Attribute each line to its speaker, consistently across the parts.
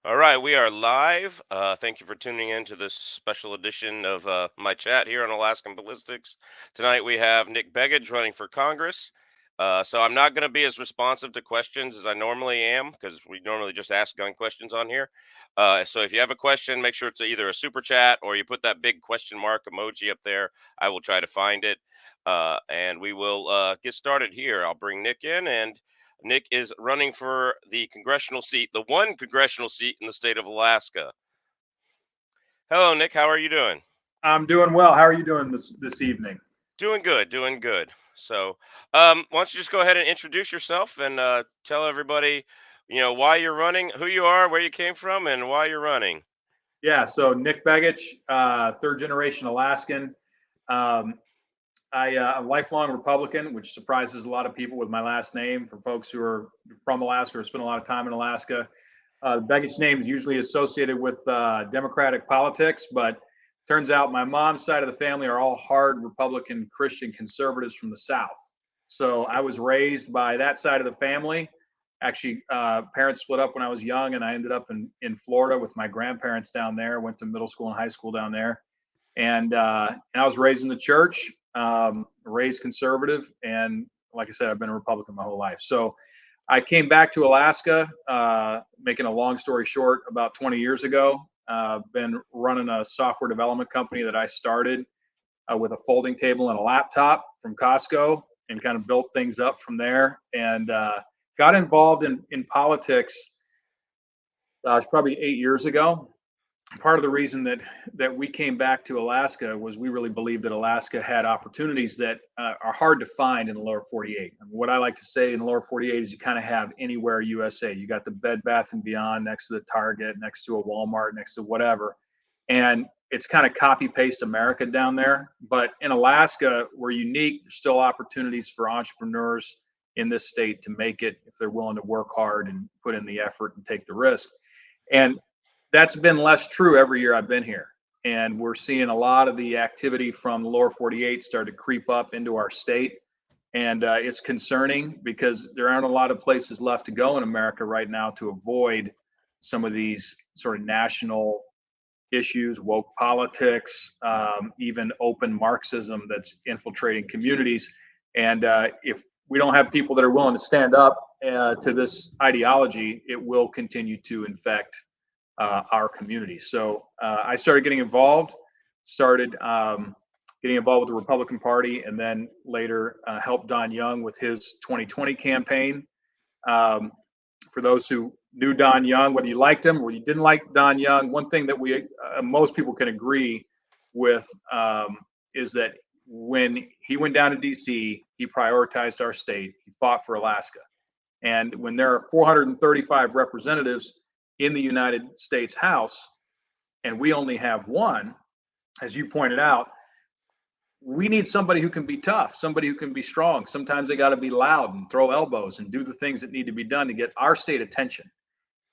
Speaker 1: All right, we are live. Thank you for tuning in to this special edition of my chat here on Alaskan Ballistics. Tonight we have Nick Begich running for Congress. So I'm not going to be as responsive to questions as I normally am because we normally just ask gun questions on here. So if you have a question, make sure it's either a super chat or you put that big question mark emoji up there. I will try to find it. And we will get started here. I'll bring Nick in, and Nick is running for the congressional seat, the one congressional seat in the state of Alaska. Hello, Nick. How are you doing?
Speaker 2: I'm doing well. How are you doing this evening?
Speaker 1: Doing good, doing good. So, why don't you just go ahead and introduce yourself and tell everybody, why you're running, who you are, where you came from, and why you're running.
Speaker 2: Yeah, so Nick Begich, third generation Alaskan. Um, I'm a lifelong Republican, which surprises a lot of people with my last name. For folks who are from Alaska or spend a lot of time in Alaska, Begich name is usually associated with Democratic politics, but turns out my mom's side of the family are all hard Republican Christian conservatives from the South. So I was raised by that side of the family. Actually, parents split up when I was young, and I ended up in Florida with my grandparents down there. Went to middle school and high school down there, and I was raised in the church, raised conservative, and like I said, I've been a Republican my whole life. So I came back to Alaska, making a long story short, about 20 years ago. Been running a software development company that I started with a folding table and a laptop from Costco, and kind of built things up from there. And got involved in politics. Probably 8 years ago. Part of the reason that we came back to Alaska was we really believed that Alaska had opportunities that are hard to find in the lower 48. I mean, what I like to say in the lower 48 is you kind of have anywhere USA. You got the Bed Bath and Beyond next to the Target, next to a Walmart, next to whatever, and it's kind of copy paste America down there. But in Alaska, we're unique. There's still opportunities for entrepreneurs in this state to make it if they're willing to work hard and put in the effort and take the risk. And that's been less true every year I've been here. And we're seeing a lot of the activity from the lower 48 start to creep up into our state. And it's concerning because there aren't a lot of places left to go in America right now to avoid some of these sort of national issues, woke politics, even open Marxism that's infiltrating communities. And if we don't have people that are willing to stand up to this ideology, it will continue to infect our community. So I started getting involved, started getting involved with the Republican Party, and then later helped Don Young with his 2020 campaign. Um, for those who knew Don Young, whether you liked him or you didn't like Don Young, one thing that we most people can agree with is that when he went down to D.C., he prioritized our state. He fought for Alaska. And when there are 435 representatives in the United States House, and we only have one, as you pointed out, we need somebody who can be tough, somebody who can be strong. Sometimes they got to be loud and throw elbows and do the things that need to be done to get our state attention.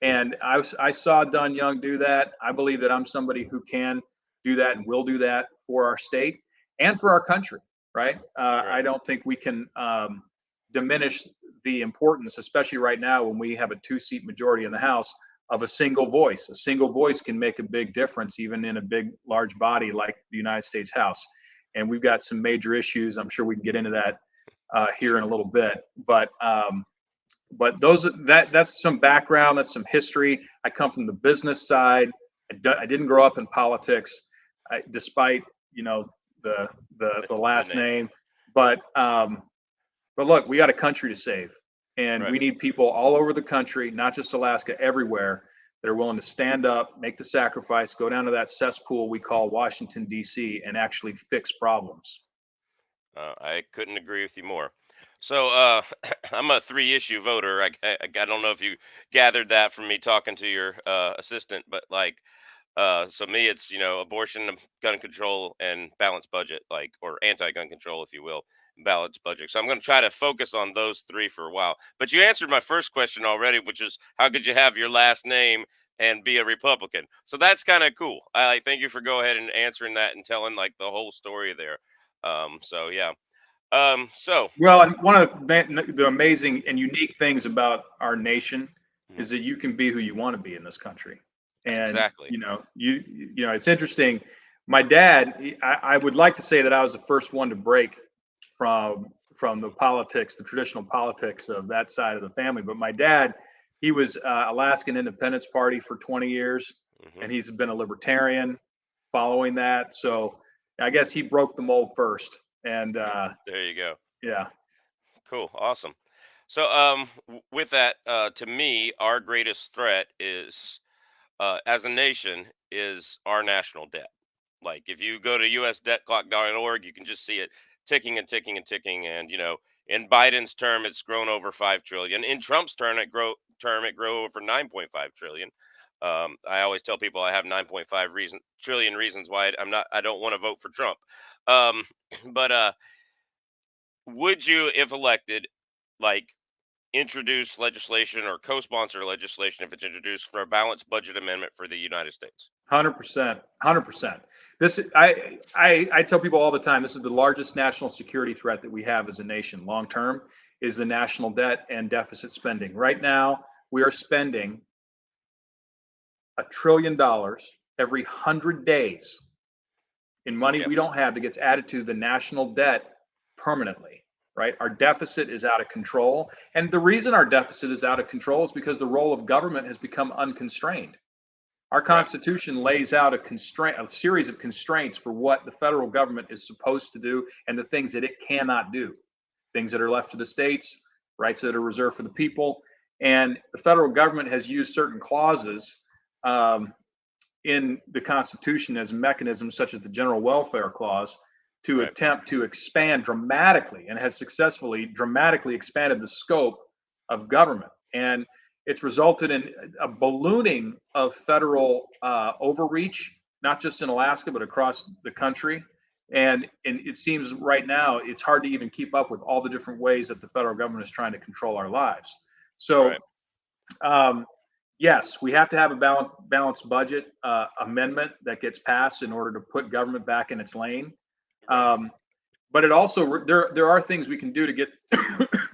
Speaker 2: And I saw Don Young do that. I believe that I'm somebody who can do that and will do that for our state and for our country, right?
Speaker 1: Right.
Speaker 2: I don't think we can diminish the importance, especially right now when we have a two-seat majority in the House, of a single voice. A single voice can make a big difference, even in a big, large body like the United States House. And we've got some major issues. I'm sure we can get into that here in a
Speaker 1: Sure.
Speaker 2: little bit. But that's some background. That's some history. I come from the business side. I didn't grow up in politics, despite the the
Speaker 1: The
Speaker 2: last
Speaker 1: name.
Speaker 2: name. But look, we got a country to save, and
Speaker 1: Right.
Speaker 2: we need people all over the country, not just Alaska, everywhere, that are willing to stand up, make the sacrifice, go down to that cesspool we call Washington D.C. and actually fix problems.
Speaker 1: I couldn't agree with you more. So I'm a three-issue voter. I don't know if you gathered that from me talking to your assistant, but like, so me, it's abortion, gun control, and balanced budget, like, or anti-gun control, if you will, balanced budget. So I'm going to try to focus on those three for a while. But you answered my first question already, which is how could you have your last name and be a Republican? So that's kind of cool. I thank you for go ahead and answering that and telling like the whole story there. So yeah. So
Speaker 2: Well, and one of the amazing and unique things about our nation
Speaker 1: Mhm.
Speaker 2: is that you can be who you want to be in this country. And
Speaker 1: Exactly.
Speaker 2: it's interesting. My dad, I would like to say that I was the first one to break from the politics, the traditional politics of that side of the family. But my dad, he was Alaskan Independence Party for 20 years,
Speaker 1: Mhm.
Speaker 2: and he's been a libertarian following that. So I guess he broke the mold first. And
Speaker 1: There you go.
Speaker 2: yeah,
Speaker 1: Cool. Awesome. So, with that, to me, our greatest threat is, as a nation, is our national debt. Like, if you go to usdebtclock.org, you can just see it ticking and ticking and ticking. And in Biden's term, it's grown over 5 trillion. In Trump's term, it grew over 9.5 trillion. I always tell people I have 9.5 trillion reasons why I don't want to vote for Trump. Um, but would you, if elected, like introduce legislation or co-sponsor legislation if it's introduced for a balanced budget amendment for the United States?
Speaker 2: 100%, 100%. I tell people all the time, this is the largest national security threat that we have as a nation long term, is the national debt and deficit spending. Right now, we are spending $1 trillion every 100 days in money
Speaker 1: Yep.
Speaker 2: we don't have that gets added to the national debt permanently, right? Our deficit is out of control. And the reason our deficit is out of control is because the role of government has become unconstrained. Our
Speaker 1: Right.
Speaker 2: Constitution lays out a series of constraints for what the federal government is supposed to do and the things that it cannot do, things that are left to the states, rights that are reserved for the people. And the federal government has used certain clauses um, in the Constitution as mechanisms, such as the General Welfare Clause, to
Speaker 1: Right.
Speaker 2: attempt to expand dramatically, and has successfully dramatically expanded the scope of government. And it's resulted in a ballooning of federal overreach, not just in Alaska, but across the country. And it seems right now it's hard to even keep up with all the different ways that the federal government is trying to control our lives.
Speaker 1: Right.
Speaker 2: So um, yes, we have to have a balanced budget amendment that gets passed in order to put government back in its lane.
Speaker 1: Right.
Speaker 2: Um, but it also there are things we can do to get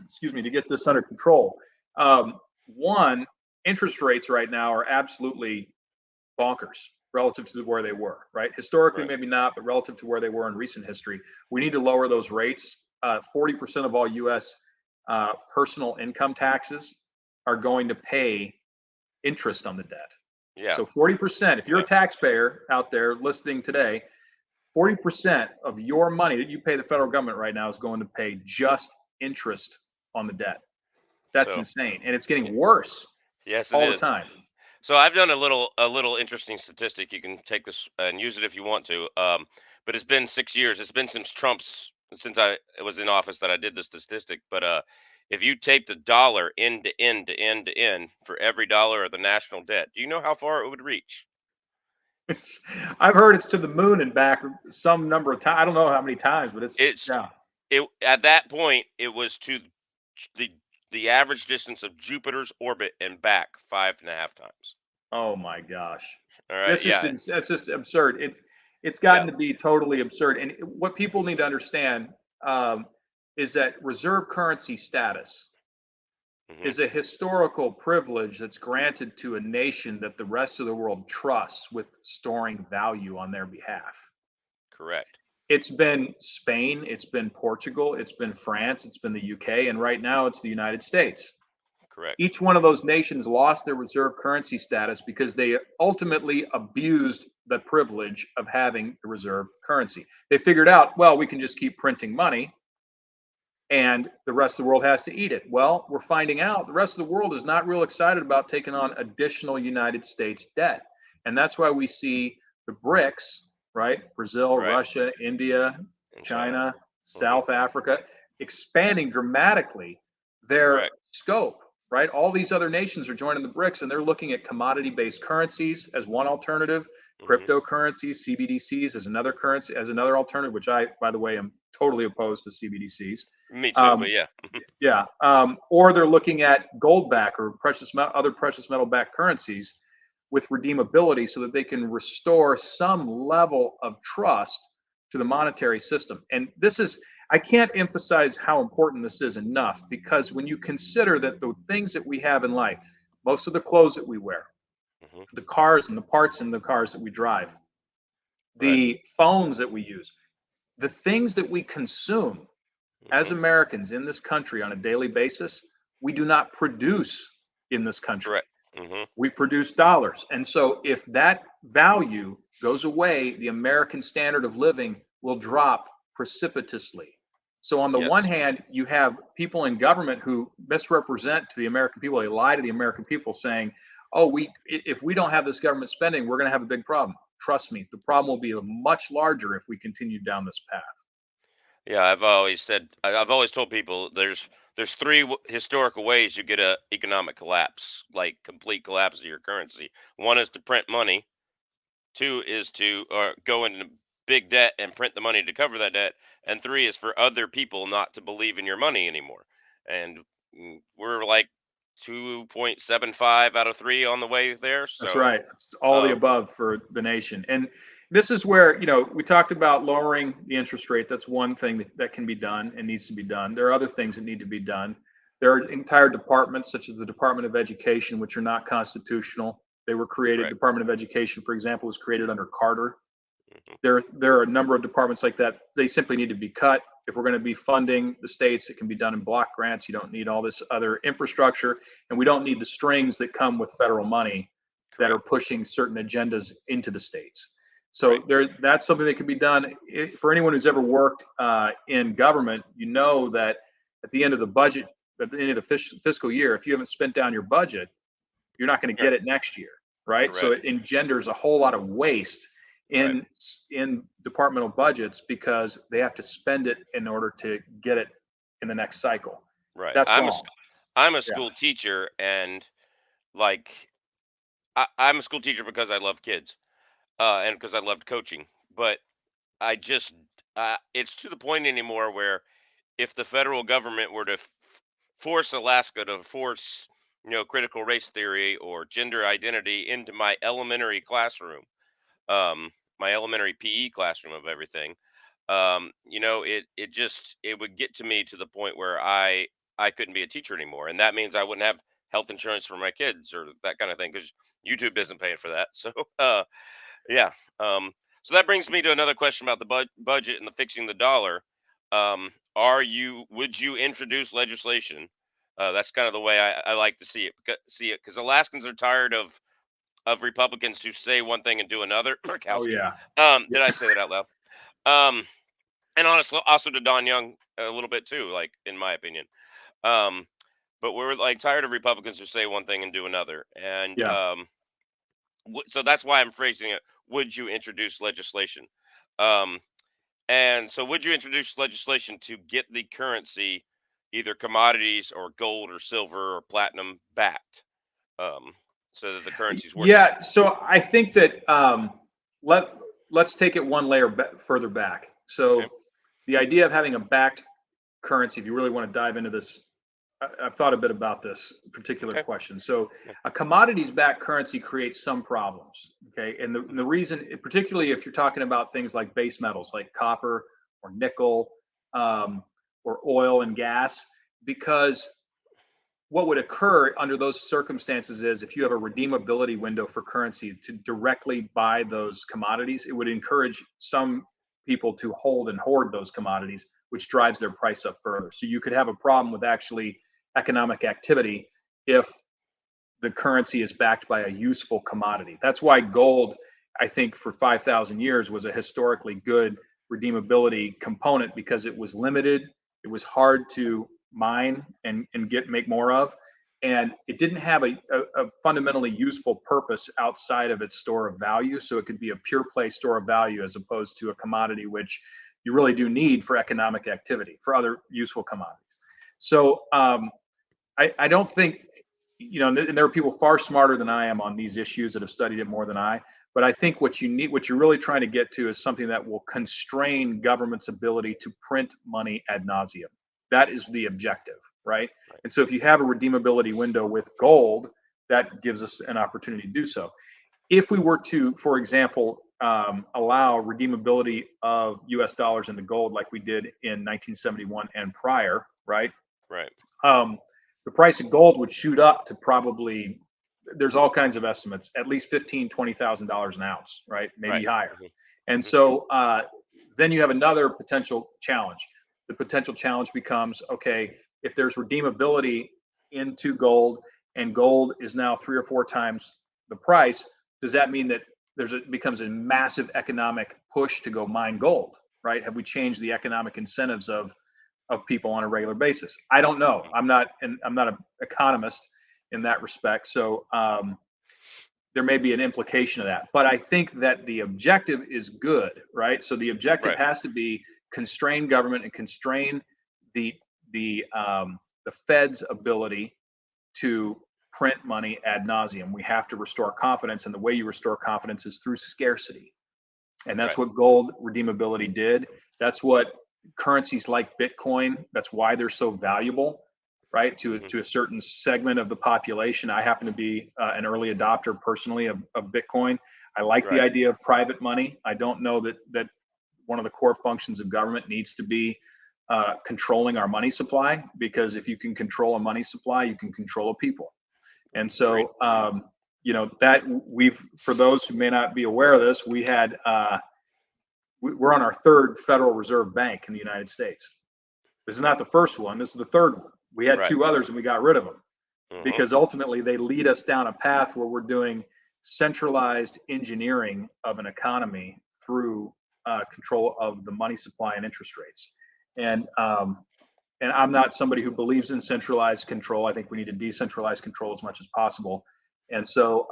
Speaker 2: excuse me, to get this under control. One, interest rates right now are absolutely bonkers relative to where they were. Right, historically
Speaker 1: Right.
Speaker 2: maybe not, but relative to where they were in recent history, we need to lower those rates. 40% of all U.S. Personal income taxes are going to pay interest on the debt.
Speaker 1: Yeah.
Speaker 2: So 40%, if you're a
Speaker 1: Yeah.
Speaker 2: taxpayer out there listening today, 40% of your money that you pay the federal government right now is going to pay just interest on the debt. That's
Speaker 1: So,
Speaker 2: insane. And it's
Speaker 1: y-
Speaker 2: getting worse
Speaker 1: yes, it
Speaker 2: all the
Speaker 1: is.
Speaker 2: time.
Speaker 1: So I've done a little interesting statistic. You can take this and use it if you want to. But it's been 6 years. It's been since I was in office that I did the statistic. But if you taped a dollar end to end to end to end for every dollar of the national debt, do you know how far it would reach?
Speaker 2: It's, I've heard it's to the moon and back some number of times. I don't know how many times, but it's,
Speaker 1: It's
Speaker 2: yeah.
Speaker 1: it At that point it was to the the average distance of Jupiter's orbit and back 5.5 times.
Speaker 2: Oh my gosh.
Speaker 1: All right. Yeah.
Speaker 2: That's just absurd. It's
Speaker 1: Yeah.
Speaker 2: gotten to be totally absurd. And what people need to understand um, is that reserve currency status
Speaker 1: Hmm.
Speaker 2: is a historical privilege that's granted to a nation that the rest of the world trusts with storing value on their behalf.
Speaker 1: Correct.
Speaker 2: It's been Spain, it's been Portugal, it's been France, it's been the UK, and right now it's the United States.
Speaker 1: Correct.
Speaker 2: Each one of those nations lost their reserve currency status because they ultimately abused the privilege of having the reserve currency. They figured out, well, we can just keep printing money and the rest of the world has to eat it. Well, we're finding out the rest of the world is not real excited about taking on additional United States debt. And that's why we see the BRICS, right? Brazil,
Speaker 1: Right.
Speaker 2: Russia, India,
Speaker 1: In China.
Speaker 2: China,
Speaker 1: Hmm.
Speaker 2: South Africa, expanding dramatically their
Speaker 1: Correct.
Speaker 2: scope, right? All these other nations are joining the BRICS and they're looking at commodity based currencies as one alternative,
Speaker 1: Hmm.
Speaker 2: cryptocurrencies, CBDCs as another currency, as another alternative, which I, by the way, am totally opposed to CBDCs.
Speaker 1: Me too.
Speaker 2: Um,
Speaker 1: But yeah.
Speaker 2: yeah, or they're looking at gold back or other precious metal backed currencies with redeemability so that they can restore some level of trust to the monetary system. And this is, I can't emphasize how important this is enough because when you consider that the things that we have in life, most of the clothes that we wear,
Speaker 1: Hmm.
Speaker 2: the cars and the parts in the cars that we drive,
Speaker 1: Right.
Speaker 2: the phones that we use, the things that we consume as
Speaker 1: Hmm.
Speaker 2: Americans in this country on a daily basis, we do not produce in this country.
Speaker 1: Correct. Hmm.
Speaker 2: We produce dollars. And so if that value goes away, the American standard of living will drop precipitously. So on the one
Speaker 1: Yes.
Speaker 2: hand, you have people in government who misrepresent to the American people, they lie to the American people saying, oh, if we don't have this government spending, we're going to have a big problem. Trust me, the problem will be much larger if we continue down this path.
Speaker 1: Yeah, I've always said, I've always told people there's three historical ways you get a economic collapse, like complete collapse of your currency. One is to print money. Two is to go into big debt and print the money to cover that debt. And three is for other people not to believe in your money anymore. And we're like 2.75 out of three on the way there.
Speaker 2: That's
Speaker 1: So,
Speaker 2: right. It's all the
Speaker 1: uh,
Speaker 2: above for the nation. And this is where, we talked about lowering the interest rate. That's one thing that can be done and needs to be done. There are other things that need to be done. There are entire departments, such as the Department of Education, which are not constitutional. They were created,
Speaker 1: correct.
Speaker 2: Department of Education, for example, was created under Carter.
Speaker 1: Hmm.
Speaker 2: There are a number of departments like that. They simply need to be cut. If we're going to be funding the states, it can be done in block grants. You don't need all this other infrastructure, and we don't need the strings that come with federal money that are
Speaker 1: Correct.
Speaker 2: pushing certain agendas into the states.
Speaker 1: Right.
Speaker 2: So that's something that can be done. For anyone who's ever worked in government, you know that at the end of the budget, at the end of the fiscal year, if you haven't spent down your budget, you're not going to
Speaker 1: Yeah.
Speaker 2: get it next year, right? So
Speaker 1: Correct.
Speaker 2: it engenders a whole lot of waste
Speaker 1: Right.
Speaker 2: in departmental budgets because they have to spend it in order to get it in the next cycle.
Speaker 1: Right.
Speaker 2: That's wrong.
Speaker 1: I'm a
Speaker 2: Yeah.
Speaker 1: school teacher, and like I'm a school teacher because I love kids, and because I loved coaching. But I just it's to the point anymore where if the federal government were to force Alaska to force critical race theory or gender identity into my elementary classroom, my elementary PE classroom of everything, it would get to me to the point where I couldn't be a teacher anymore, and that means I wouldn't have health insurance for my kids or that kind of thing because YouTube isn't paying for that. So yeah. So that brings me to another question about the budget and the fixing the dollar. Would you introduce legislation? That's kind of the way I like to see it because Alaskans are tired of Republicans who say one thing and do another.
Speaker 2: Oh
Speaker 1: Murkowski.
Speaker 2: yeah.
Speaker 1: Did I say that out loud? Um, and honestly, also to Don Young a little bit too, like in my opinion. Um, but we're like tired of Republicans who say one thing and do another, and
Speaker 2: Yeah.
Speaker 1: so that's why I'm phrasing it. Would you introduce legislation? Um, and so, would you introduce legislation to get the currency, either commodities or gold or silver or platinum, backed, um, so that the currency's worth something?
Speaker 2: Yeah. So I think that let let's take it one layer further back.
Speaker 1: Okay.
Speaker 2: So the idea of having a backed currency, if you really want to dive into this, I've thought a bit about this particular
Speaker 1: Okay.
Speaker 2: question. So
Speaker 1: Yeah.
Speaker 2: a commodities backed currency creates some problems. Okay. And the
Speaker 1: Hmm.
Speaker 2: reason, particularly if you're talking about things like base metals, like copper or nickel, um, or oil and gas, because what would occur under those circumstances is if you have a redeemability window for currency to directly buy those commodities, it would encourage some people to hold and hoard those commodities, which drives their price up further. So you could have a problem with actually economic activity if the currency is backed by a useful commodity. That's why gold, I think, for 5,000 years was a historically good redeemability component because it was limited, it was hard to mine and make more of, and it didn't have a fundamentally useful purpose outside of its store of value. So it could be a pure play store of value as opposed to a commodity which you really do need for economic activity for other useful commodities. So I don't think, and there are people far smarter than I am on these issues that have studied it more than I. But I think what you're really trying to get to is something that will constrain government's ability to print money ad nauseum. That is the objective, right?
Speaker 1: Right.
Speaker 2: And so if you have a redeemability window with gold, that gives us an opportunity to do so. If we were to, for example, allow redeemability of U.S. dollars into gold like we did in 1971 and prior, right?
Speaker 1: Right.
Speaker 2: um, the price of gold would shoot up to probably there's all kinds of estimates, at least $15,000-$20,000 an ounce, right? Maybe
Speaker 1: Right.
Speaker 2: higher.
Speaker 1: Hmm.
Speaker 2: And
Speaker 1: Hmm.
Speaker 2: so then you have another potential challenge. The potential challenge becomes, okay, if there's redeemability into gold and gold is now 3 or 4 times the price, does that mean that it becomes a massive economic push to go mine gold, right? Have we changed the economic incentives of people on a regular basis? I don't know. I'm not an economist in that respect. So there may be an implication of that. But I think that the objective is good, right? So the objective
Speaker 1: Right.
Speaker 2: has to be constrain government and constrain the the Fed's ability to print money ad nauseum. We have to restore confidence, and the way you restore confidence is through scarcity. And that's
Speaker 1: Right.
Speaker 2: what gold redeemability did. That's what currencies like Bitcoin, that's why they're so valuable, right?
Speaker 1: Hmm.
Speaker 2: To a certain segment of the population. I happen to be an early adopter personally of Bitcoin. I like the
Speaker 1: Right.
Speaker 2: idea of private money. I don't know that one of the core functions of government needs to be controlling our money supply, because if you can control a money supply, you can control a people. And
Speaker 1: Agreed.
Speaker 2: so, that for those who may not be aware of this, we're on our third Federal Reserve Bank in the United States. This is not the first one. This is the third one. We had
Speaker 1: Right.
Speaker 2: 2 others and we got rid of them
Speaker 1: Hmm.
Speaker 2: because ultimately they lead us down a path where we're doing centralized engineering of an economy through control of the money supply and interest rates. And I'm not somebody who believes in centralized control. I think we need to decentralize control as much as possible. And so,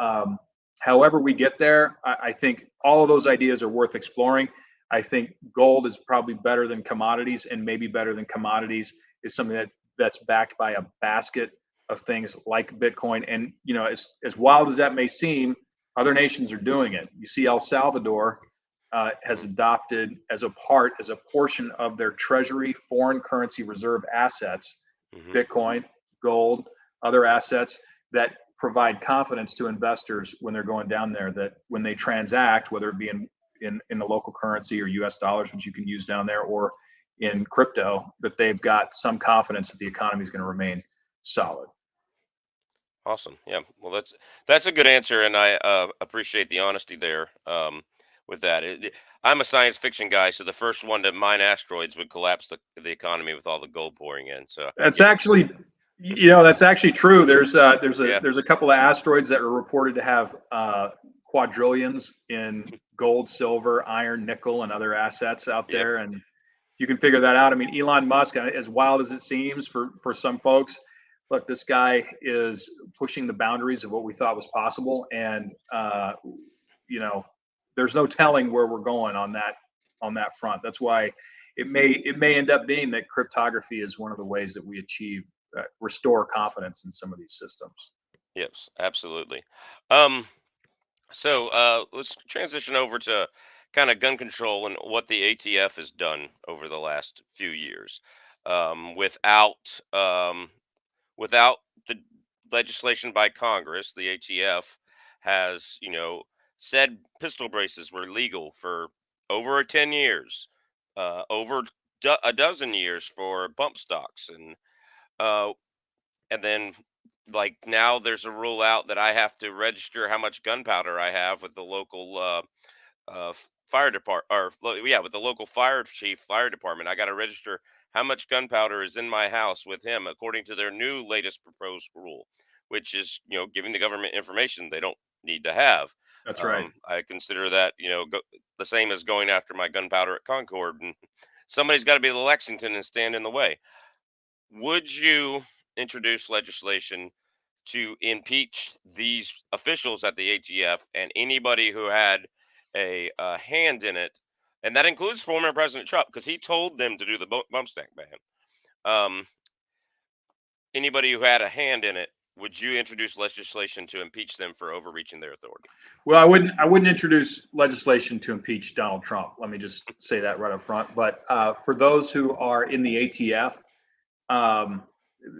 Speaker 2: however we get there, I think all of those ideas are worth exploring. I think gold is probably better than commodities, and maybe better than commodities is something that's backed by a basket of things like Bitcoin. And as wild as that may seem, other nations are doing it. You see, El Salvador has
Speaker 1: Hmm.
Speaker 2: adopted as a portion of their treasury foreign currency reserve assets,
Speaker 1: Hmm.
Speaker 2: Bitcoin, gold, other assets that provide confidence to investors when they're going down there, that when they transact, whether it be in the local currency or US dollars, which you can use down there, or in crypto, that they've got some confidence that the economy is going to remain solid.
Speaker 1: Awesome. Yeah. Well, that's a good answer, and I appreciate the honesty there. With that, I'm a science fiction guy, so the first one to mine asteroids would collapse the economy with all the gold pouring in. So
Speaker 2: That's
Speaker 1: yeah,
Speaker 2: actually, that's actually true.
Speaker 1: yeah,
Speaker 2: There's a couple of asteroids that are reported to have quadrillions in gold, silver, iron, nickel, and other assets out
Speaker 1: yep,
Speaker 2: there. And you can figure that out. I mean, Elon Musk, as wild as it seems for some folks, look, this guy is pushing the boundaries of what we thought was possible, and you know, there's no telling where we're going on that front. That's why it may end up being that cryptography is one of the ways that we achieve restore confidence in some of these systems.
Speaker 1: yes, absolutely. Um, so let's transition over to kind of gun control and what the ATF has done over the last few years, without without the legislation by Congress. The ATF has, said pistol braces were legal for over 10 years, over a dozen years for bump stocks, uh, and then like now there's a rule out that I have to register how much gunpowder I have with the local fire department, or yeah, with the local fire chief, fire department. I got to register how much gunpowder is in my house with him, according to their new latest proposed rule, which is giving the government information they don't need to have.
Speaker 2: That's right.
Speaker 1: I consider that the same as going after my gunpowder at Concord, and somebody's got to be the Lexington and stand in the way. Would you introduce legislation to impeach these officials at the ATF and anybody who had a hand in it? And that includes former President Trump, because he told them to do the bump stack ban. Um, Anybody who had a hand in it, would you introduce legislation to impeach them for overreaching their authority?
Speaker 2: Well, I wouldn't introduce legislation to impeach Donald Trump. Let me just say that right up front. But for those who are in the ATF, um,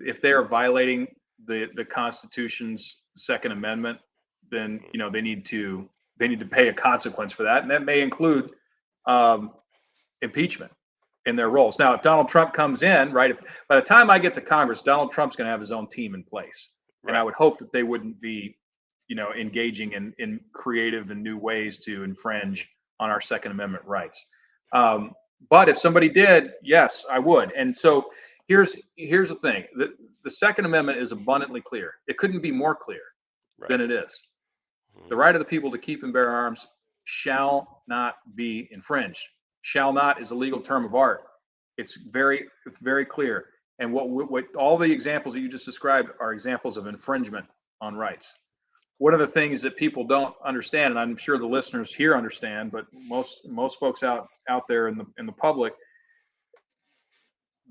Speaker 2: if they are violating the Constitution's Second Amendment, then they need to pay a consequence for that, and that may include um, impeachment in their roles. Now, if Donald Trump comes in, right, if by the time I get to Congress, Donald Trump's going to have his own team in place, and I
Speaker 1: Right.
Speaker 2: would hope that they wouldn't be engaging in creative and new ways to infringe on our Second Amendment rights. But if somebody did, yes, I would. And so here's the thing: the Second Amendment is abundantly clear. It couldn't be more clear
Speaker 1: Right.
Speaker 2: than it is.
Speaker 1: Mhm.
Speaker 2: The right of the people to keep and bear arms shall not be infringed. Shall not is a legal term of art. It's very clear. And what all the examples that you just described are examples of infringement on rights. One of the things that people don't understand, and I'm sure the listeners here understand, but most folks out there in the public,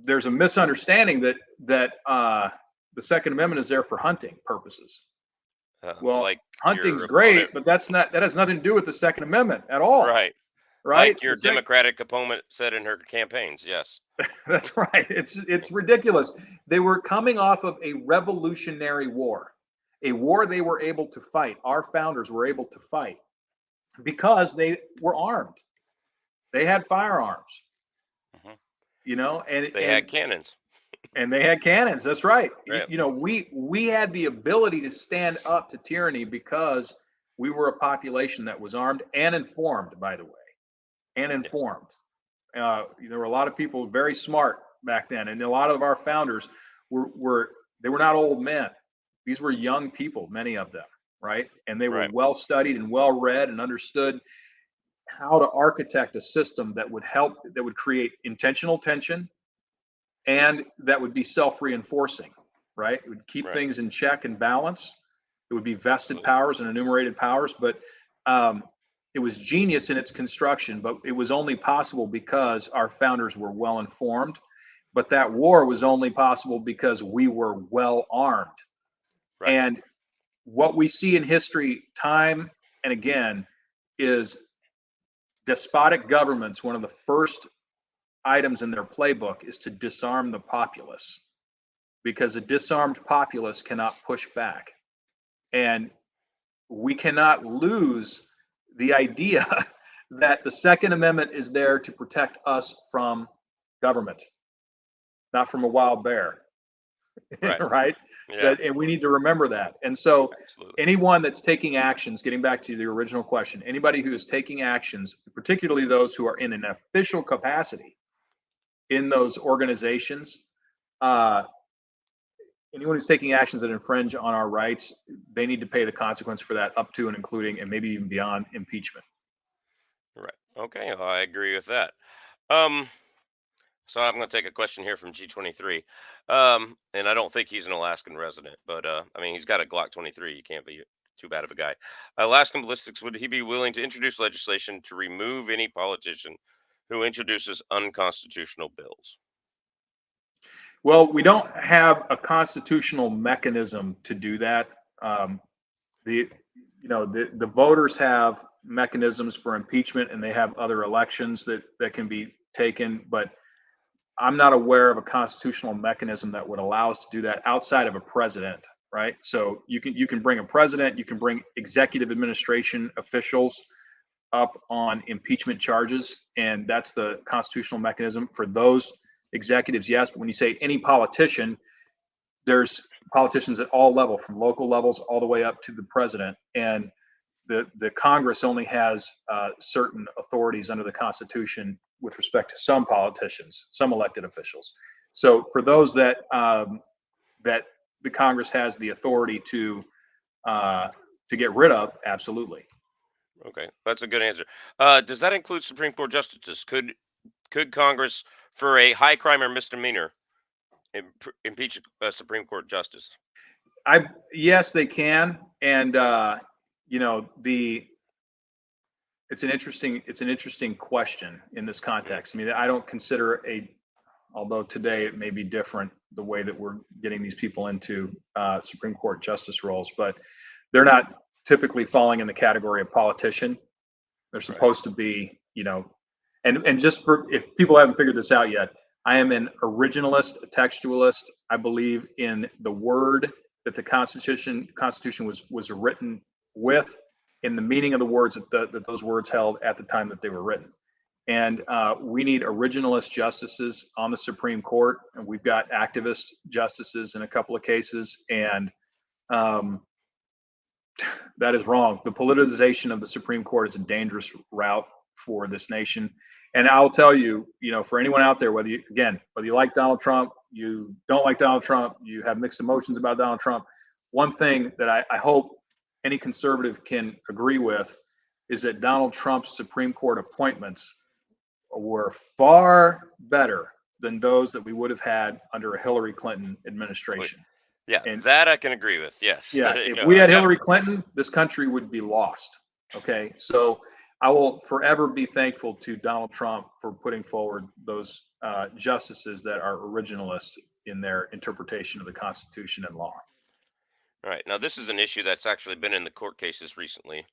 Speaker 2: there's a misunderstanding that the Second Amendment is there for hunting purposes. Well,
Speaker 1: Like your
Speaker 2: hunting's
Speaker 1: opponent,
Speaker 2: great, but that has nothing to do with the Second Amendment at all,
Speaker 1: right?
Speaker 2: right?
Speaker 1: Like your Democratic opponent said in her campaigns. Yes.
Speaker 2: That's right. It's ridiculous. They were coming off of a revolutionary war, a war they were able to fight. Our founders were able to fight because they were armed. They had firearms,
Speaker 1: Hmm.
Speaker 2: and
Speaker 1: They had cannons.
Speaker 2: they had cannons. That's right.
Speaker 1: Right.
Speaker 2: We had the ability to stand up to tyranny because we were a population that was armed and informed, by the way, and
Speaker 1: Yes.
Speaker 2: informed. There were a lot of people very smart back then, and a lot of our founders were they were not old men. These were young people, many of them, right? And they were
Speaker 1: Right.
Speaker 2: well studied and well read and understood how to architect a system that would create intentional tension and that would be self-reinforcing, right? It would keep
Speaker 1: Right.
Speaker 2: things in check and balance. It would be vested
Speaker 1: Absolutely.
Speaker 2: powers and enumerated powers, but um, it was genius in its construction, but it was only possible because our founders were well informed. But that war was only possible because we were well armed.
Speaker 1: Right.
Speaker 2: And what we see in history time and again is despotic governments, one of the first items in their playbook is to disarm the populace because a disarmed populace cannot push back. And we cannot lose the idea that the Second Amendment is there to protect us from government, not from a wild bear,
Speaker 1: Right.
Speaker 2: right?
Speaker 1: Yeah.
Speaker 2: And we need to remember that. And so,
Speaker 1: Absolutely.
Speaker 2: anyone that's taking actions, getting back to the original question, anybody who is taking actions, particularly those who are in an official capacity in those organizations, uh, anyone who's taking actions that infringe on our rights, they need to pay the consequence for that, up to and including, and maybe even beyond impeachment.
Speaker 1: Right. Okay. Well, I agree with that. Um. So I'm going to take a question here from G23. And I don't think he's an Alaskan resident, but I mean, he's got a Glock 23. You can't be too bad of a guy. Alaskan ballistics, would he be willing to introduce legislation to remove any politician who introduces unconstitutional bills?
Speaker 2: Well, we don't have a constitutional mechanism to do that. The the voters have mechanisms for impeachment, and they have other elections that can be taken, but I'm not aware of a constitutional mechanism that would allow us to do that outside of a president, right? So you can bring a president, you can bring executive administration officials up on impeachment charges, and that's the constitutional mechanism for those executives. Yes, but when you say any politician, there's politicians at all levels, from local levels all the way up to the president, and the Congress only has certain authorities under the Constitution with respect to some politicians, some elected officials. So for those that the Congress has the authority to get rid of, absolutely.
Speaker 1: Okay, that's a good answer. Does that include Supreme Court justices? Could Congress, for a high crime or misdemeanor, impeach a Supreme Court justice?
Speaker 2: I Yes, they can, and the it's an interesting question in this
Speaker 1: Mm,
Speaker 2: context. I mean, I don't consider although today it may be different the way that we're getting these people into Supreme Court justice roles, but they're not typically falling in the category of politician. They're
Speaker 1: right.
Speaker 2: supposed to be, and just for if people haven't figured this out yet, I am an originalist, a textualist. I believe in the word that the Constitution was written with, in the meaning of the words that those words held at the time that they were written. And we need originalist justices on the Supreme Court, and we've got activist justices in a couple of cases. And um, That is wrong. The politicization of the Supreme Court is a dangerous route for this nation. And I'll tell you, for anyone out there, whether you like Donald Trump, you don't like Donald Trump, you have mixed emotions about Donald Trump, one thing that I hope any conservative can agree with is that Donald Trump's Supreme Court appointments were far better than those that we would have had under a Hillary Clinton
Speaker 1: Wait,
Speaker 2: administration.
Speaker 1: yeah,
Speaker 2: And
Speaker 1: that I can agree with. Yes.
Speaker 2: yeah,
Speaker 1: You
Speaker 2: if
Speaker 1: know,
Speaker 2: we had Hillary Clinton, this country would be lost. Okay. So I will forever be thankful to Donald Trump for putting forward those justices that are originalists in their interpretation of the Constitution and law.
Speaker 1: all right. Now, this is an issue that's actually been in the court cases recently.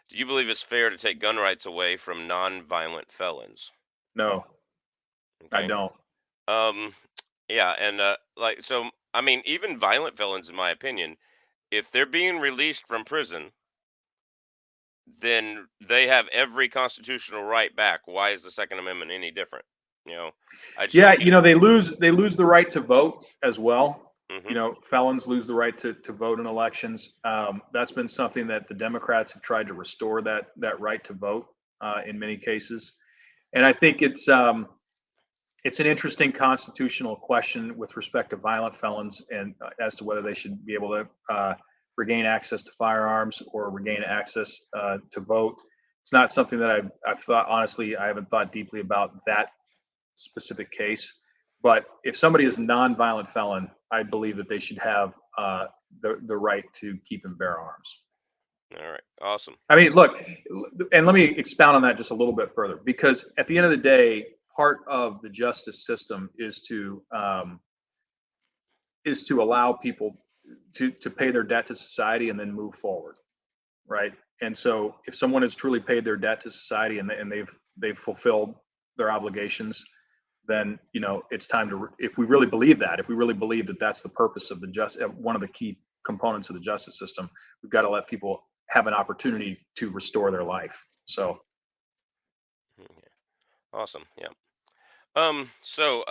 Speaker 1: Do you believe it's fair to take gun rights away from non-violent felons?
Speaker 2: No, I
Speaker 1: Okay.
Speaker 2: don't.
Speaker 1: Um, yeah, and so I mean, even violent felons, in my opinion, if they're being released from prison, then they have every constitutional right back. Why is the Second Amendment any different? You know, I just
Speaker 2: Yeah,
Speaker 1: don't get it.
Speaker 2: they lose the right to vote as well.
Speaker 1: Hmm.
Speaker 2: Felons lose the right to vote in elections. That's been something that the Democrats have tried to restore that right to vote in many cases. And I think it's an interesting constitutional question with respect to violent felons and as to whether they should be able to regain access to firearms or regain access to vote. It's not something that I've thought, honestly, I haven't thought deeply about that specific case. But if somebody is a non-violent felon, I believe that they should have the right to keep and bear arms.
Speaker 1: All right, awesome.
Speaker 2: I mean, look, and let me expound on that just a little bit further, because at the end of the day, part of the justice system is to allow people to pay their debt to society and then move forward, right? And so, if someone has truly paid their debt to society and they've fulfilled their obligations, then it's time to. If we really believe that, if we really believe that that's the purpose of one of the key components of the justice system, we've got to let people have an opportunity to restore their life. So
Speaker 1: Mhm. Awesome. Yeah. So,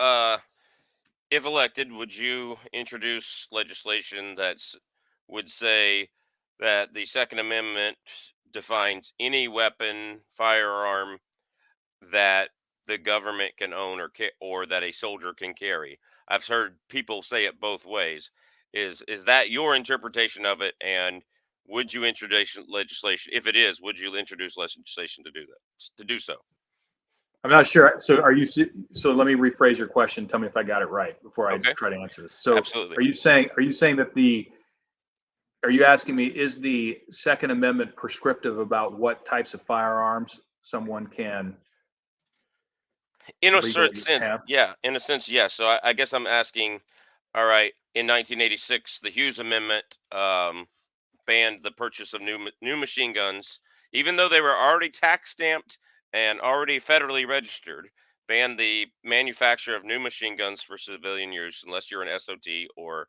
Speaker 1: if elected, would you introduce legislation would say that the Second Amendment defines any weapon, firearm that the government can own or that a soldier can carry? I've heard people say it both ways. Is that your interpretation of it? And would you introduce legislation? If it is, would you introduce legislation to do that? To do so?
Speaker 2: I'm not sure. So so let me rephrase your question. Tell me if I got it right before I
Speaker 1: Okay,
Speaker 2: try to answer this. So
Speaker 1: absolutely.
Speaker 2: are you saying that are you asking me, is the Second Amendment prescriptive about what types of firearms someone can
Speaker 1: In a certain
Speaker 2: legally
Speaker 1: sense,
Speaker 2: have?
Speaker 1: yeah. In a sense, yes. So I guess I'm asking. All right, in 1986, the Hughes Amendment banned the purchase of new machine guns, even though they were already tax stamped and already federally registered. Banned the manufacture of new machine guns for civilian use unless you're an SOT or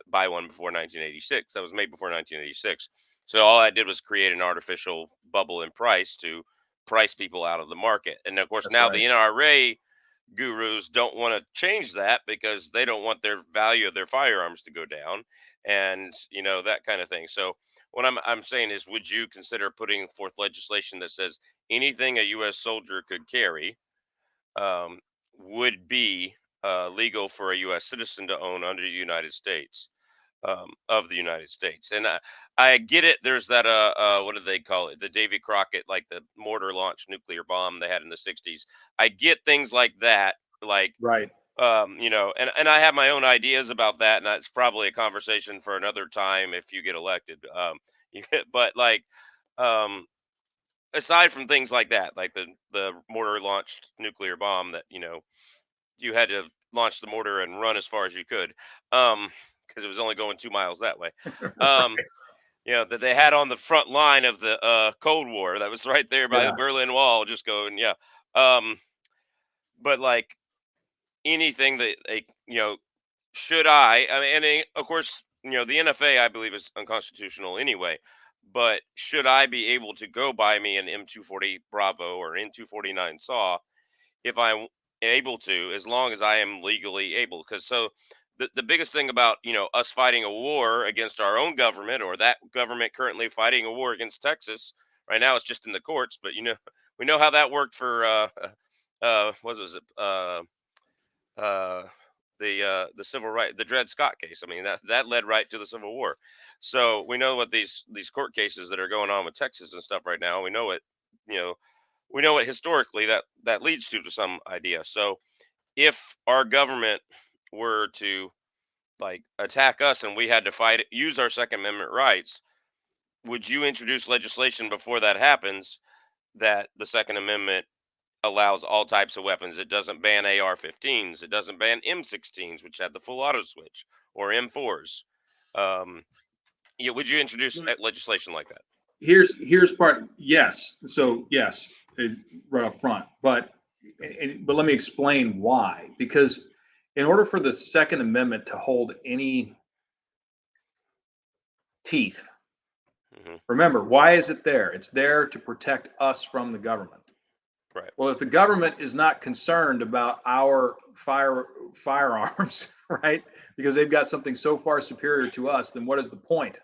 Speaker 1: buy one before 1986. That was made before 1986. So all I did was create an artificial bubble in price to price people out of the market. And of course,
Speaker 2: That's
Speaker 1: now the
Speaker 2: right.
Speaker 1: NRA gurus don't want to change that because they don't want their value of their firearms to go down, and that kind of thing. So what I'm saying is, would you consider putting forth legislation that says anything a U.S. soldier could carry um, would be legal for a U.S. citizen to own under the United States, of the United States? And I get it. There's that what do they call it? The Davy Crockett, like the mortar launched nuclear bomb they had in the '60s. I get things like that, like
Speaker 2: Right.
Speaker 1: and I have my own ideas about that, and that's probably a conversation for another time if you get elected. But like, um, aside from things like that, like the mortar launched nuclear bomb that you had to launch the mortar and run as far as you could, because it was only going 2 miles that way. Um, that they had on the front line of the Cold War, that was right there by the
Speaker 2: Yeah.
Speaker 1: Berlin Wall, just going, yeah. Um, but like anything that should I mean, and of course, the NFA I believe is unconstitutional anyway. But should I be able to go buy me an M240 Bravo or an M249 Saw if I'm able to, as long as I am legally able? Because so the biggest thing about us fighting a war against our own government, or that government currently fighting a war against Texas right now, it's just in the courts. But we know how that worked for what was it uh the civil right, the Dred Scott case. I mean, that led right to the Civil War. So we know what these court cases that are going on with Texas and stuff right now. We know it, you know, we know it historically that leads to some idea. So if our government were to like attack us and we had to fight use our Second Amendment rights, would you introduce legislation before that happens that the Second Amendment allows all types of weapons? It doesn't ban AR-15s. It doesn't ban M16s, which had the full auto switch, or M4s. Yeah, would you introduce legislation like that?
Speaker 2: Here's part. Yes. So yes, right up front. But let me explain why. Because in order for the Second Amendment to hold any teeth, remember, why is it there? It's there to protect us from the government.
Speaker 1: Right.
Speaker 2: Well, if the government is not concerned about our firearms, right, because they've got something so far superior to us, then what is the point?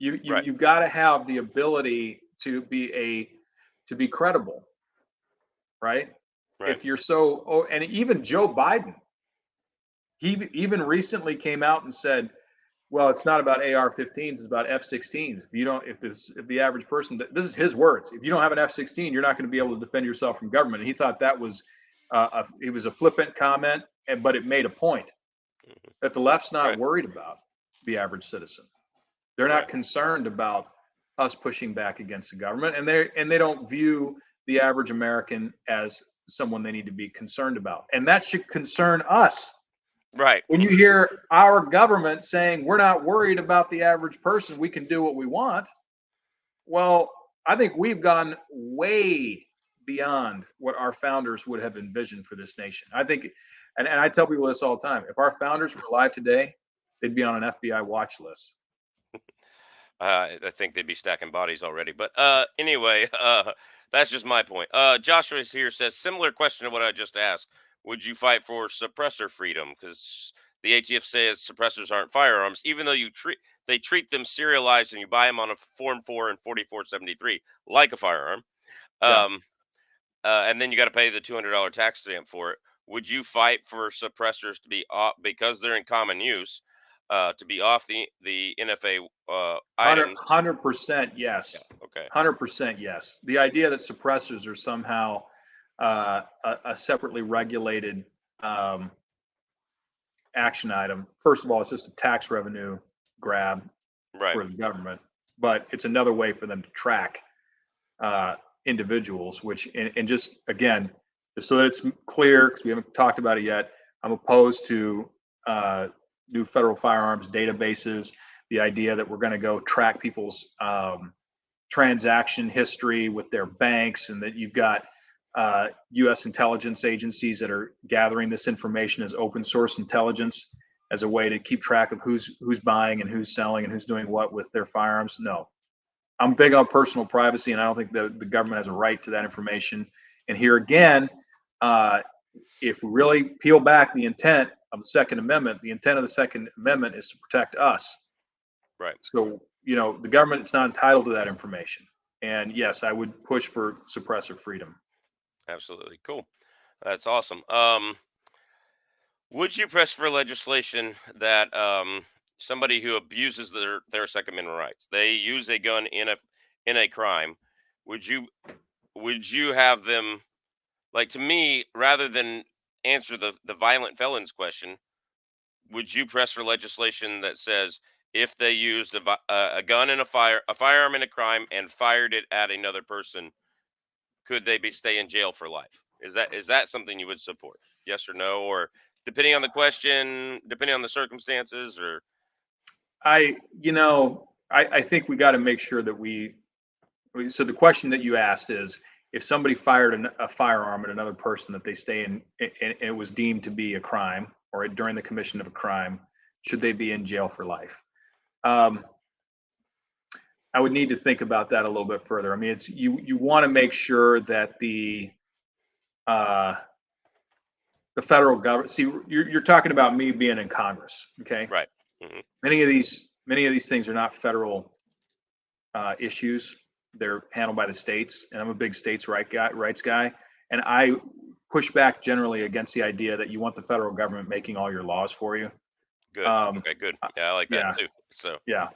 Speaker 1: Right.
Speaker 2: You've got to have the ability to be credible, right?
Speaker 1: Right.
Speaker 2: If you're so, oh, and even Joe Biden, he even recently came out and said, well, it's not about AR-15s, it's about F-16s. If the average person, this is his words, if you don't have an F-16, you're not going to be able to defend yourself from government. And he thought that was, it was a flippant comment, but it made a point that the left's not
Speaker 1: Right.
Speaker 2: worried about the average citizen. They're not
Speaker 1: Right.
Speaker 2: concerned about us pushing back against the government, and they don't view the average American as someone they need to be concerned about, and that should concern us.
Speaker 1: Right.
Speaker 2: When you hear our government saying we're not worried about the average person, we can do what we want. Well, I think we've gone way beyond what our founders would have envisioned for this nation. I think, and I tell people this all the time, if our founders were alive today, they'd be on an FBI watch list.
Speaker 1: I think they'd be stacking bodies already. But anyway, that's just my point. Joshua here says similar question to what I just asked. Would you fight for suppressor freedom? Because the ATF says suppressors aren't firearms, even though they treat them serialized and you buy them on a Form 4 and 4473 like a firearm.
Speaker 2: Yeah.
Speaker 1: Um, and then you got to pay the $200 tax stamp for it. Would you fight for suppressors to be off because they're in common use, to be off the NFA items?
Speaker 2: 100% yes.
Speaker 1: Yeah. Okay.
Speaker 2: 100% yes. The idea that suppressors are somehow a separately regulated action item. First of all, it's just a tax revenue grab
Speaker 1: Right.
Speaker 2: for the government, but it's another way for them to track individuals. Which, and just again, just so that it's clear, because we haven't talked about it yet, I'm opposed to new federal firearms databases. The idea that we're going to go track people's transaction history with their banks, and that you've got U.S. intelligence agencies that are gathering this information as open source intelligence as a way to keep track of who's buying and who's selling and who's doing what with their firearms. No, I'm big on personal privacy, and I don't think the government has a right to that information. And here again, if we really peel back the intent of the Second Amendment, the intent of the Second Amendment is to protect us.
Speaker 1: Right.
Speaker 2: So, the government is not entitled to that information. And yes, I would push for suppressor freedom.
Speaker 1: Absolutely. Cool. That's awesome. Would you press for legislation that somebody who abuses their Second Amendment rights, they use a gun in a crime, would you have them, like, to me, rather than answer the violent felons question, would you press for legislation that says if they used a gun and a firearm in a crime and fired it at another person, could they be stay in jail for life? Is that something you would support? Yes or no, or depending on the question, depending on the circumstances, or
Speaker 2: I think we got to make sure that so the question that you asked is, if somebody fired a firearm at another person that they stay in, and it was deemed to be a crime, or during the commission of a crime, should they be in jail for life? I would need to think about that a little bit further. I mean, it's you want to make sure that the the federal government. See, you're talking about me being in Congress. Okay,
Speaker 1: Right. Hmm.
Speaker 2: many of these things are not federal issues. They're handled by the states, and I'm a big rights guy, and I push back generally against the idea that you want the federal government making all your laws for you.
Speaker 1: Good.
Speaker 2: Um,
Speaker 1: Okay. Good. Yeah, I like that
Speaker 2: yeah,
Speaker 1: too. So
Speaker 2: yeah.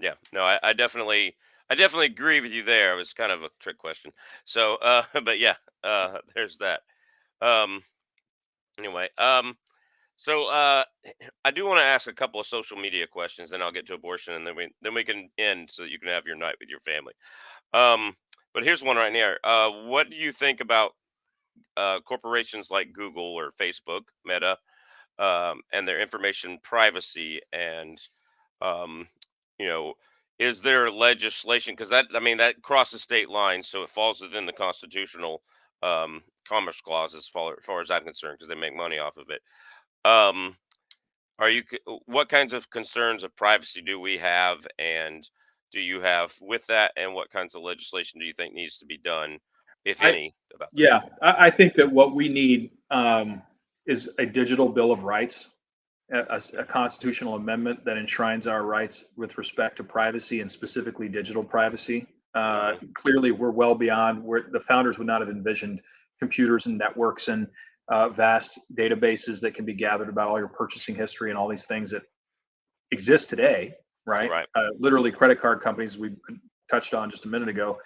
Speaker 1: yeah, no, I definitely agree with you there. It was kind of a trick question. So, but yeah, there's that. Um, anyway, so I do want to ask a couple of social media questions, then I'll get to abortion, and then we can end so that you can have your night with your family. Um, but here's one right here. What do you think about corporations like Google or Facebook, Meta, and their information privacy and um, you know, is there legislation? Because that, I mean, that crosses state lines, so it falls within the constitutional commerce clause as far as I'm concerned, because they make money off of it. Um, what kinds of concerns of privacy do we have, and do you have with that, and what kinds of legislation do you think needs to be done, if
Speaker 2: I
Speaker 1: any, about that?
Speaker 2: Yeah, I think that what we need is a digital bill of rights, a constitutional amendment that enshrines our rights with respect to privacy and specifically digital privacy.
Speaker 1: Hmm.
Speaker 2: Clearly, we're well beyond where the founders would not have envisioned computers and networks and vast databases that can be gathered about all your purchasing history and all these things that exist today, right?
Speaker 1: Right.
Speaker 2: Literally, credit card companies we touched on just a minute ago,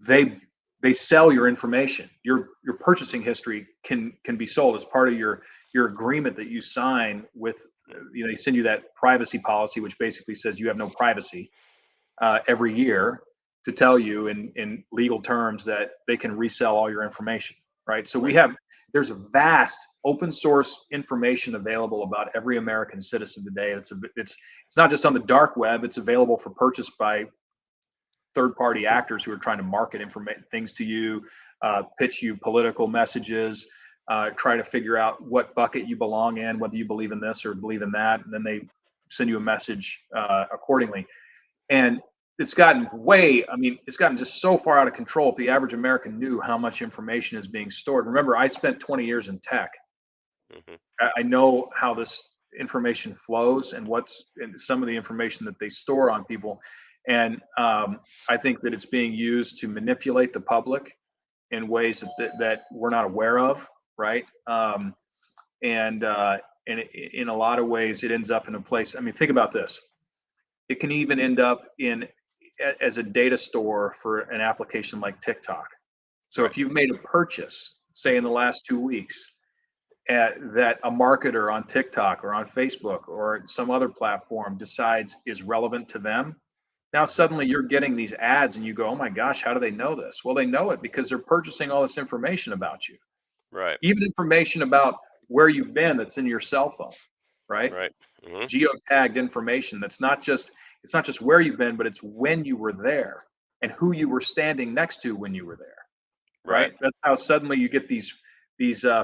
Speaker 2: they they sell your information. Your purchasing history can be sold as part of your agreement that you sign with. They send you that privacy policy, which basically says you have no privacy every year, to tell you in legal terms that they can resell all your information. Right. So
Speaker 1: Right.
Speaker 2: there's a vast open source information available about every American citizen today. It's not just on the dark web. It's available for purchase by third party actors who are trying to market things to you, pitch you political messages, try to figure out what bucket you belong in, whether you believe in this or believe in that, and then they send you a message accordingly. And I mean, it's gotten just so far out of control. If the average American knew how much information is being stored, remember, I spent 20 years in tech.
Speaker 1: Hmm.
Speaker 2: I know how this information flows and some of the information that they store on people. And I think that it's being used to manipulate the public in ways that we're not aware of, right? And in a lot of ways, it ends up in a place. I mean, think about this. It can even end up as a data store for an application like TikTok. So
Speaker 1: Right.
Speaker 2: if you've made a purchase, say in the last 2 weeks, that a marketer on TikTok or on Facebook or some other platform decides is relevant to them, now
Speaker 1: Hmm.
Speaker 2: suddenly you're getting these ads and you go, oh my gosh, how do they know this? Well, they know it because they're purchasing all this information about you,
Speaker 1: Right.
Speaker 2: even information about where you've been that's in your cell phone, right?
Speaker 1: Right. Hmm.
Speaker 2: Geotagged information it's not just where you've been, but it's when you were there and who you were standing next to when you were there,
Speaker 1: Right.
Speaker 2: right? That's how suddenly you get these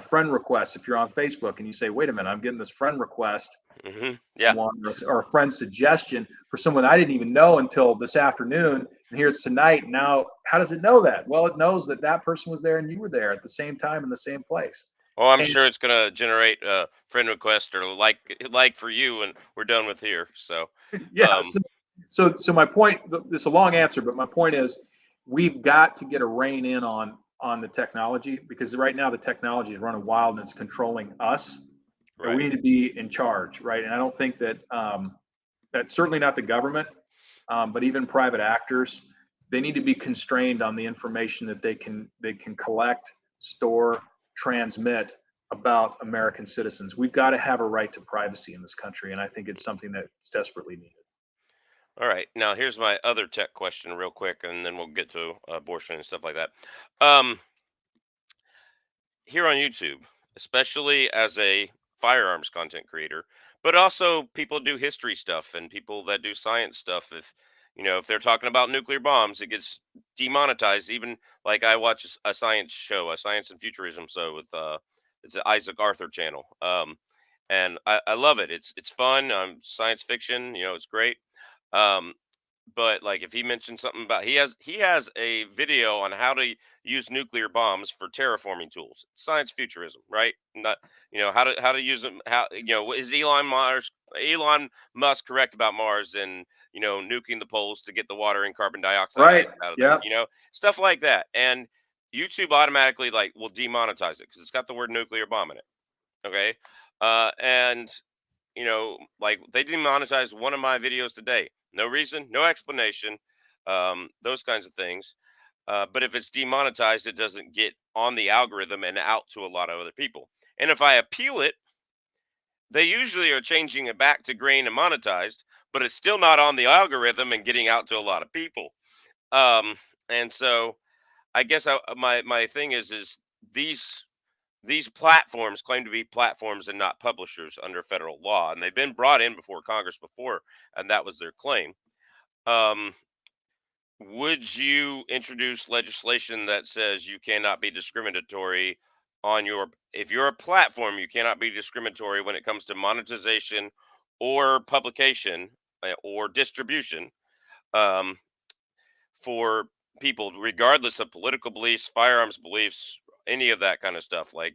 Speaker 2: friend requests if you're on Facebook and you say, "Wait a minute, I'm getting this friend request
Speaker 1: Hmm.
Speaker 2: from
Speaker 1: Yeah.
Speaker 2: someone or a friend suggestion for someone I didn't even know until this afternoon, and here it's tonight. Now, how does it know that? Well, it knows that that person was there and you were there at the same time in the same place."
Speaker 1: Oh, I'm
Speaker 2: And
Speaker 1: sure it's gonna generate a friend request or like for you, and we're done with here. So,
Speaker 2: yeah,
Speaker 1: um,
Speaker 2: so my point. This is a long answer, but my point is, we've got to get a rein in on the technology because right now the technology is running wild and it's controlling us. And
Speaker 1: right,
Speaker 2: we need to be in charge, right? And I don't think that that's certainly not the government, but even private actors, they need to be constrained on the information that they can collect, store, transmit about American citizens. We've got to have a right to privacy in this country, and I think it's something that's desperately needed.
Speaker 1: all right. Now, here's my other tech question, real quick, and then we'll get to abortion and stuff like that. Um, Here on YouTube, especially as a firearms content creator, but also people do history stuff and people that do science stuff. If they're talking about nuclear bombs, it gets demonetized. Even like I watch a science show, a science and futurism show with it's an Isaac Arthur channel, and I love it. It's fun. Science fiction. It's great. Um, but like if he mentions something about he has a video on how to use nuclear bombs for terraforming tools, science futurism, right? Not, how to use them, how, is Elon Musk correct about Mars, and nuking the poles to get the water and carbon dioxide ice
Speaker 2: Right.
Speaker 1: out of there,
Speaker 2: Yep.
Speaker 1: stuff like that. And YouTube automatically like will demonetize it because it's got the word nuclear bomb in it. Okay. And like they demonetized one of my videos today. No reason, no explanation, those kinds of things. But if it's demonetized, it doesn't get on the algorithm and out to a lot of other people. And if I appeal it, they usually are changing it back to green and monetized, but it's still not on the algorithm and getting out to a lot of people. Um, and so I guess my thing is these platforms claim to be platforms and not publishers under federal law, and they've been brought in before Congress before, and that was their claim. Um, would you introduce legislation that says you cannot be discriminatory on your if you're a platform, you cannot be discriminatory when it comes to monetization or publication or distribution, um, for people, regardless of political beliefs, firearms beliefs, any of that kind of stuff. Like,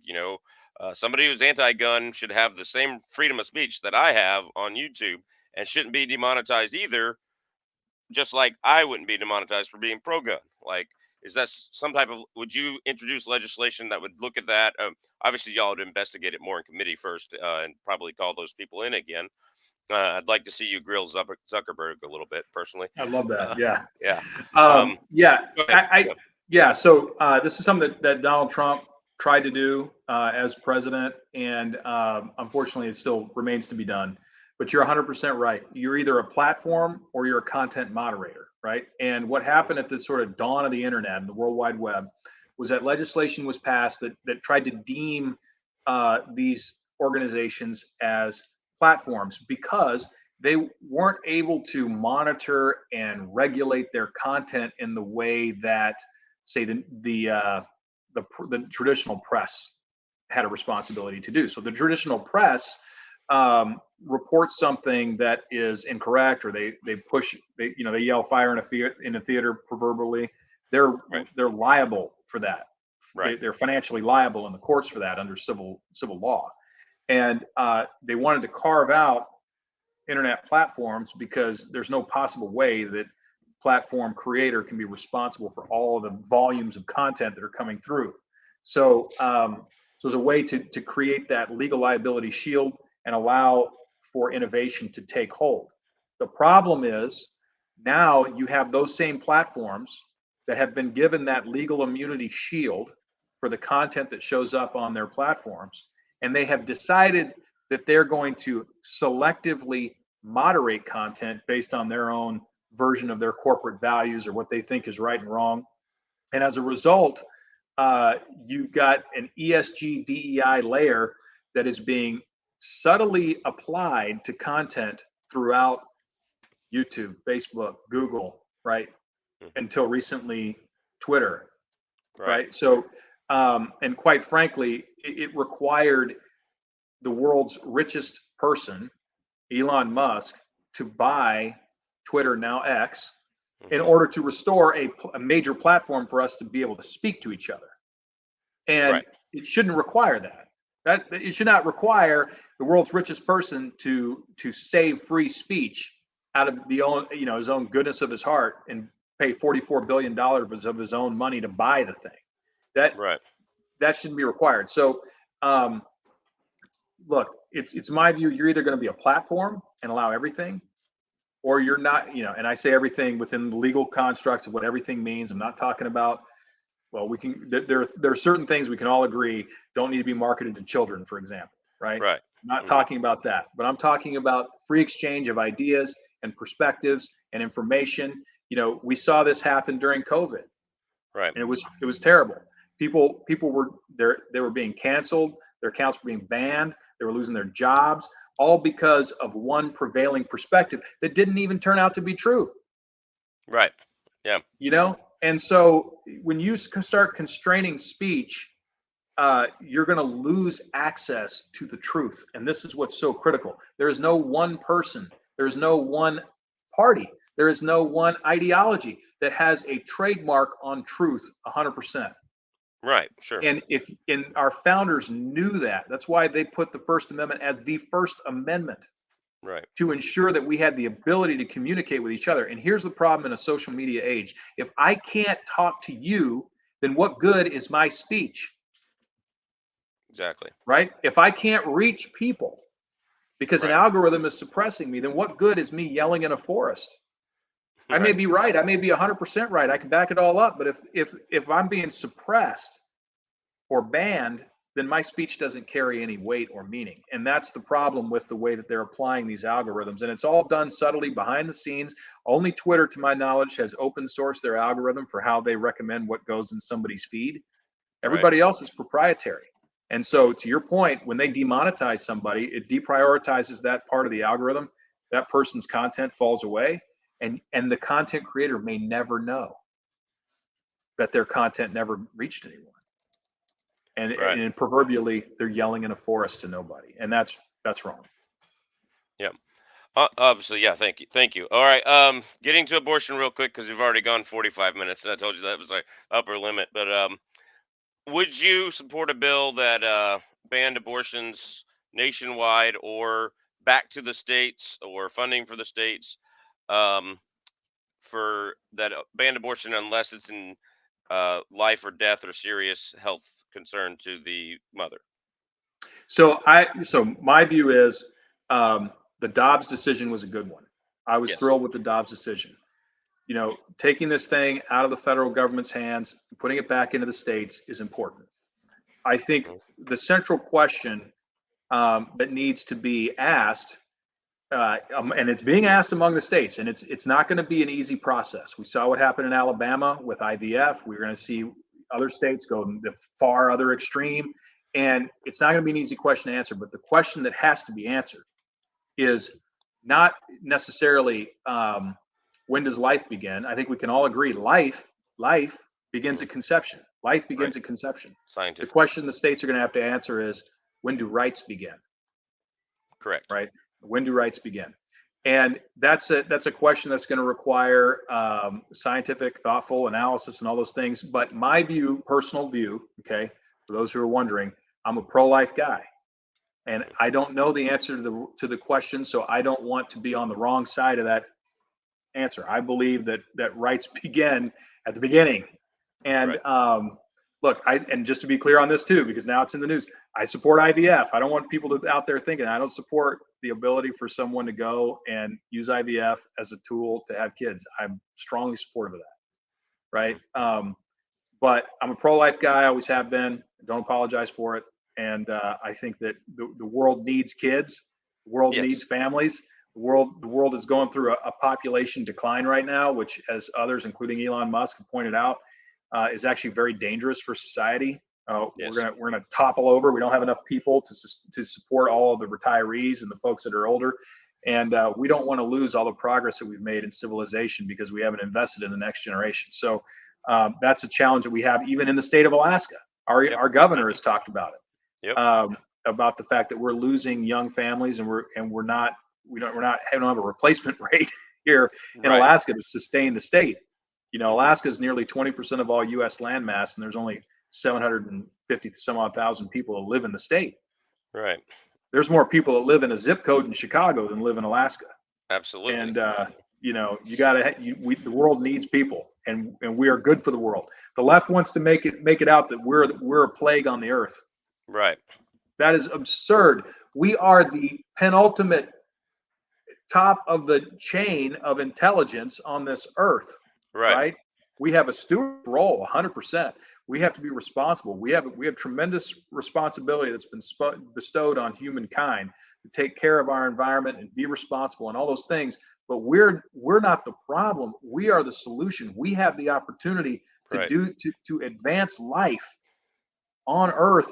Speaker 1: somebody who's anti-gun should have the same freedom of speech that I have on YouTube and shouldn't be demonetized either. Just like I wouldn't be demonetized for being pro-gun. Like, is that some type of? Would you introduce legislation that would look at that? Obviously, y'all would investigate it more in committee first, and probably call those people in again. I'd like to see you grill Zuckerberg a little bit personally.
Speaker 2: I love that.
Speaker 1: Uh,
Speaker 2: Yeah.
Speaker 1: yeah.
Speaker 2: Yeah.
Speaker 1: Go ahead. Yeah.
Speaker 2: Yeah. So this is something that Donald Trump tried to do as president, and unfortunately, it still remains to be done. But you're 100% right. You're either a platform or you're a content moderator, right? And what
Speaker 1: Mhm.
Speaker 2: happened at the sort of dawn of the internet and the World Wide Web was that legislation was passed that tried to deem these organizations as platforms because they weren't able to monitor and regulate their content in the way that, say, the traditional press had a responsibility to do. So the traditional press reports something that is incorrect, or they push, they yell fire in a theater proverbially. They're
Speaker 1: Right.
Speaker 2: they're liable for that.
Speaker 1: Right.
Speaker 2: They're financially liable in the courts for that under civil law. And they wanted to carve out internet platforms because there's no possible way that platform creator can be responsible for all of the volumes of content that are coming through. So as a way to create that legal liability shield and allow for innovation to take hold. The problem is now you have those same platforms that have been given that legal immunity shield for the content that shows up on their platforms, and they have decided that they're going to selectively moderate content based on their own version of their corporate values or what they think is right and wrong. And as a result, you've got an ESG DEI layer that is being subtly applied to content throughout YouTube, Facebook, Google, right?
Speaker 1: Mhm.
Speaker 2: Until recently, Twitter,
Speaker 1: Right.
Speaker 2: right? So, and quite frankly, it required the world's richest person, Elon Musk, to buy Twitter, now X, in
Speaker 1: Mhm.
Speaker 2: order to restore a major platform for us to be able to speak to each other. And
Speaker 1: Right.
Speaker 2: it shouldn't require that. That it should not require the world's richest person to save free speech out of the own, his own goodness of his heart and pay $44 billion of his own money to buy the thing. That
Speaker 1: Right.
Speaker 2: that shouldn't be required. So um, look, it's my view. You're either going to be a platform and allow everything, or you're not. And I say everything within the legal constructs of what everything means. I'm not talking about. Well, we can. There are certain things we can all agree don't need to be marketed to children, for example. Right.
Speaker 1: Right.
Speaker 2: I'm not
Speaker 1: Mhm.
Speaker 2: talking about that, but I'm talking about free exchange of ideas and perspectives and information. We saw this happen during COVID,
Speaker 1: Right.
Speaker 2: and it was terrible. People were there. They were being canceled. Their accounts were being banned. They were losing their jobs, all because of one prevailing perspective that didn't even turn out to be true.
Speaker 1: Right. Yeah.
Speaker 2: And so when you start constraining speech, you're going to lose access to the truth. And this is what's so critical. There is no one person. There's no one party. There is no one ideology that has a trademark on truth 100%.
Speaker 1: Right. Sure.
Speaker 2: And if and our founders knew that, that's why they put the First Amendment as the First Amendment,
Speaker 1: Right.
Speaker 2: to ensure that we had the ability to communicate with each other. And here's the problem in a social media age: if I can't talk to you, then what good is my speech?
Speaker 1: Exactly.
Speaker 2: Right? If I can't reach people because an
Speaker 1: Right.
Speaker 2: algorithm is suppressing me, then what good is me yelling in a forest? I may
Speaker 1: Right.
Speaker 2: be right. I may be 100% right. I can back it all up. But if I'm being suppressed or banned, then my speech doesn't carry any weight or meaning. And that's the problem with the way that they're applying these algorithms. And it's all done subtly behind the scenes. Only Twitter, to my knowledge, has open sourced their algorithm for how they recommend what goes in somebody's feed.
Speaker 1: Right.
Speaker 2: Everybody else is proprietary. And so, to your point, when they demonetize somebody, it deprioritizes that part of the algorithm. That person's content falls away, and the content creator may never know that their content never reached anyone.
Speaker 1: Right.
Speaker 2: And proverbially, they're yelling in a forest to nobody, and that's wrong.
Speaker 1: Yeah. Obviously, yeah. Thank you. Thank you. All right. Getting to abortion real quick because we've already gone 45 minutes, and I told you that was our upper limit. But would you support a bill that banned abortions nationwide, or back to the states, or funding for the states, um, for that banned abortion unless it's in life or death or serious health concern to the mother?
Speaker 2: So my view is, the Dobbs decision was a good one. I was
Speaker 1: Yes.
Speaker 2: thrilled with the Dobbs decision. Taking this thing out of the federal government's hands, putting it back into the states is important. I think
Speaker 1: Mhm.
Speaker 2: the central question, that needs to be asked, and it's being asked among the states, and it's not going to be an easy process. We saw what happened in Alabama with IVF. We're going to see other states go the far other extreme, and it's not going to be an easy question to answer. But the question that has to be answered is not necessarily, when does life begin. I think we can all agree life begins
Speaker 1: Mhm.
Speaker 2: at conception. Life
Speaker 1: Right.
Speaker 2: begins at conception. The
Speaker 1: Scientifically.
Speaker 2: question the states are going to have to answer is, when do rights begin?
Speaker 1: Correct.
Speaker 2: Right? When do rights begin? And that's a question that's going to require, scientific, thoughtful analysis and all those things. But my view, personal view, okay, for those who are wondering, I'm a pro-life guy, and
Speaker 1: Mhm.
Speaker 2: I don't know the answer to the question, so I don't want to be on the wrong side of that answer. I believe that rights begin at the beginning. And
Speaker 1: Right.
Speaker 2: look, and just to be clear on this too, because now it's in the news, I support IVF. I don't want people out there thinking I don't support the ability for someone to go and use IVF as a tool to have kids. I'm strongly supportive of that. Right.
Speaker 1: Mhm.
Speaker 2: But I'm a pro-life guy. I always have been. Don't apologize for it. And I think that the world needs kids. The world needs
Speaker 1: Yes.
Speaker 2: families. The world is going through a population decline right now, which, as others, including Elon Musk, have pointed out, is actually very dangerous for society.
Speaker 1: Yes.
Speaker 2: We're gonna topple over. We don't have enough people to support all of the retirees and the folks that are older, and we don't want to lose all the progress that we've made in civilization because we haven't invested in the next generation. So that's a challenge that we have even in the state of Alaska. Our
Speaker 1: Yep.
Speaker 2: our governor has talked about
Speaker 1: Yep.
Speaker 2: it, about the fact that we're losing young families, and we're not we don't have a replacement rate here in
Speaker 1: Right.
Speaker 2: Alaska to sustain the state.
Speaker 1: Mhm.
Speaker 2: Alaska is nearly 20% of all U.S. landmass, and there's only 750 some odd thousand people that live in the state.
Speaker 1: Right.
Speaker 2: There's more people that live in a zip code in Chicago than live in Alaska.
Speaker 1: Absolutely.
Speaker 2: And you got to the world needs people, and we are good for the world. The left wants to make it out that we're a plague on the earth.
Speaker 1: Right.
Speaker 2: That is absurd. We are the penultimate top of the chain of intelligence on this earth,
Speaker 1: Right.
Speaker 2: right? We have a steward role, 100%. We have to be responsible. We have tremendous responsibility that's been bestowed on humankind to take care of our environment and be responsible and all those things. But we're not the problem. We are the solution. We have the opportunity
Speaker 1: Right.
Speaker 2: to advance life on Earth,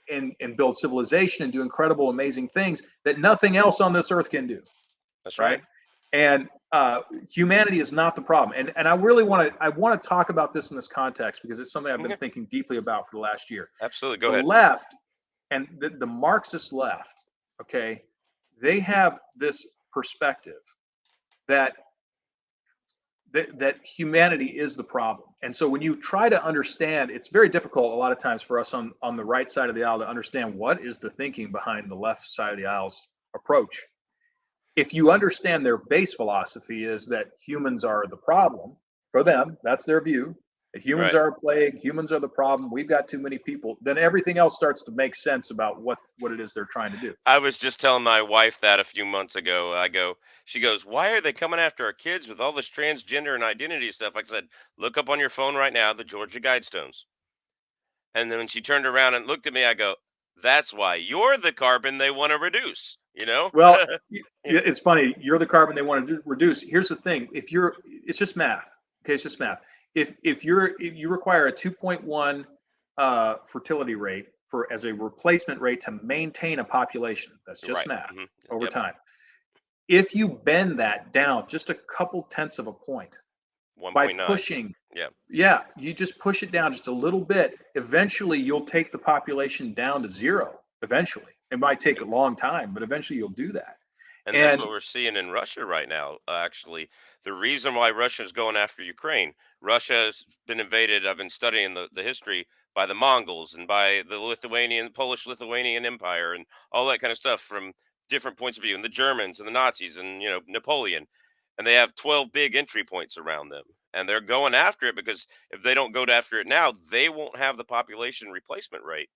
Speaker 2: and build civilization and do incredible, amazing things that nothing else on this earth can do.
Speaker 1: That's right.
Speaker 2: Right? And humanity is not the problem. And I want to talk about this in this context because it's something I've been
Speaker 1: Okay.
Speaker 2: thinking deeply about for the last year.
Speaker 1: Absolutely. Go
Speaker 2: The
Speaker 1: ahead.
Speaker 2: left and the Marxist left, okay, they have this perspective that that humanity is the problem. And so when you try to understand, it's very difficult a lot of times for us on the right side of the aisle to understand what is the thinking behind the left side of the aisle's approach. If you understand their base philosophy is that humans are the problem for them, that's their view, that humans
Speaker 1: Right.
Speaker 2: are a plague, humans are the problem, we've got too many people, then everything else starts to make sense about what it is they're trying to do.
Speaker 1: I was just telling my wife that a few months ago. She goes, "Why are they coming after our kids with all this transgender and identity stuff?" Like I said, look up on your phone right now the Georgia Guidestones. And then when she turned around and looked at me, I go, "That's why you're the carbon they want to reduce." You know?
Speaker 2: Well,
Speaker 1: Yeah,
Speaker 2: it's funny. You're the carbon they want to reduce. Here's the thing: if you're, it's just math. Okay, it's just math. If you require a 2.1 fertility rate for as a replacement rate to maintain a population, that's just
Speaker 1: right.
Speaker 2: math over
Speaker 1: Yep.
Speaker 2: time. If you bend that down just a couple tenths of a point by
Speaker 1: 1.9.
Speaker 2: pushing,
Speaker 1: Yeah.
Speaker 2: yeah, you just push it down just a little bit, eventually you'll take the population down to zero. Eventually, it might take a
Speaker 1: Yep.
Speaker 2: long time, but eventually you'll do that.
Speaker 1: And that's
Speaker 2: And
Speaker 1: what we're seeing in Russia right now. Actually, the reason why Russia is going after Ukraine, Russia has been invaded. I've been studying the history by the Mongols and by the Polish Lithuanian Empire and all that kind of stuff from different points of view, and the Germans and the Nazis and Napoleon. And they have 12 big entry points around them. And they're going after it because if they don't go after it now, they won't have the population replacement rate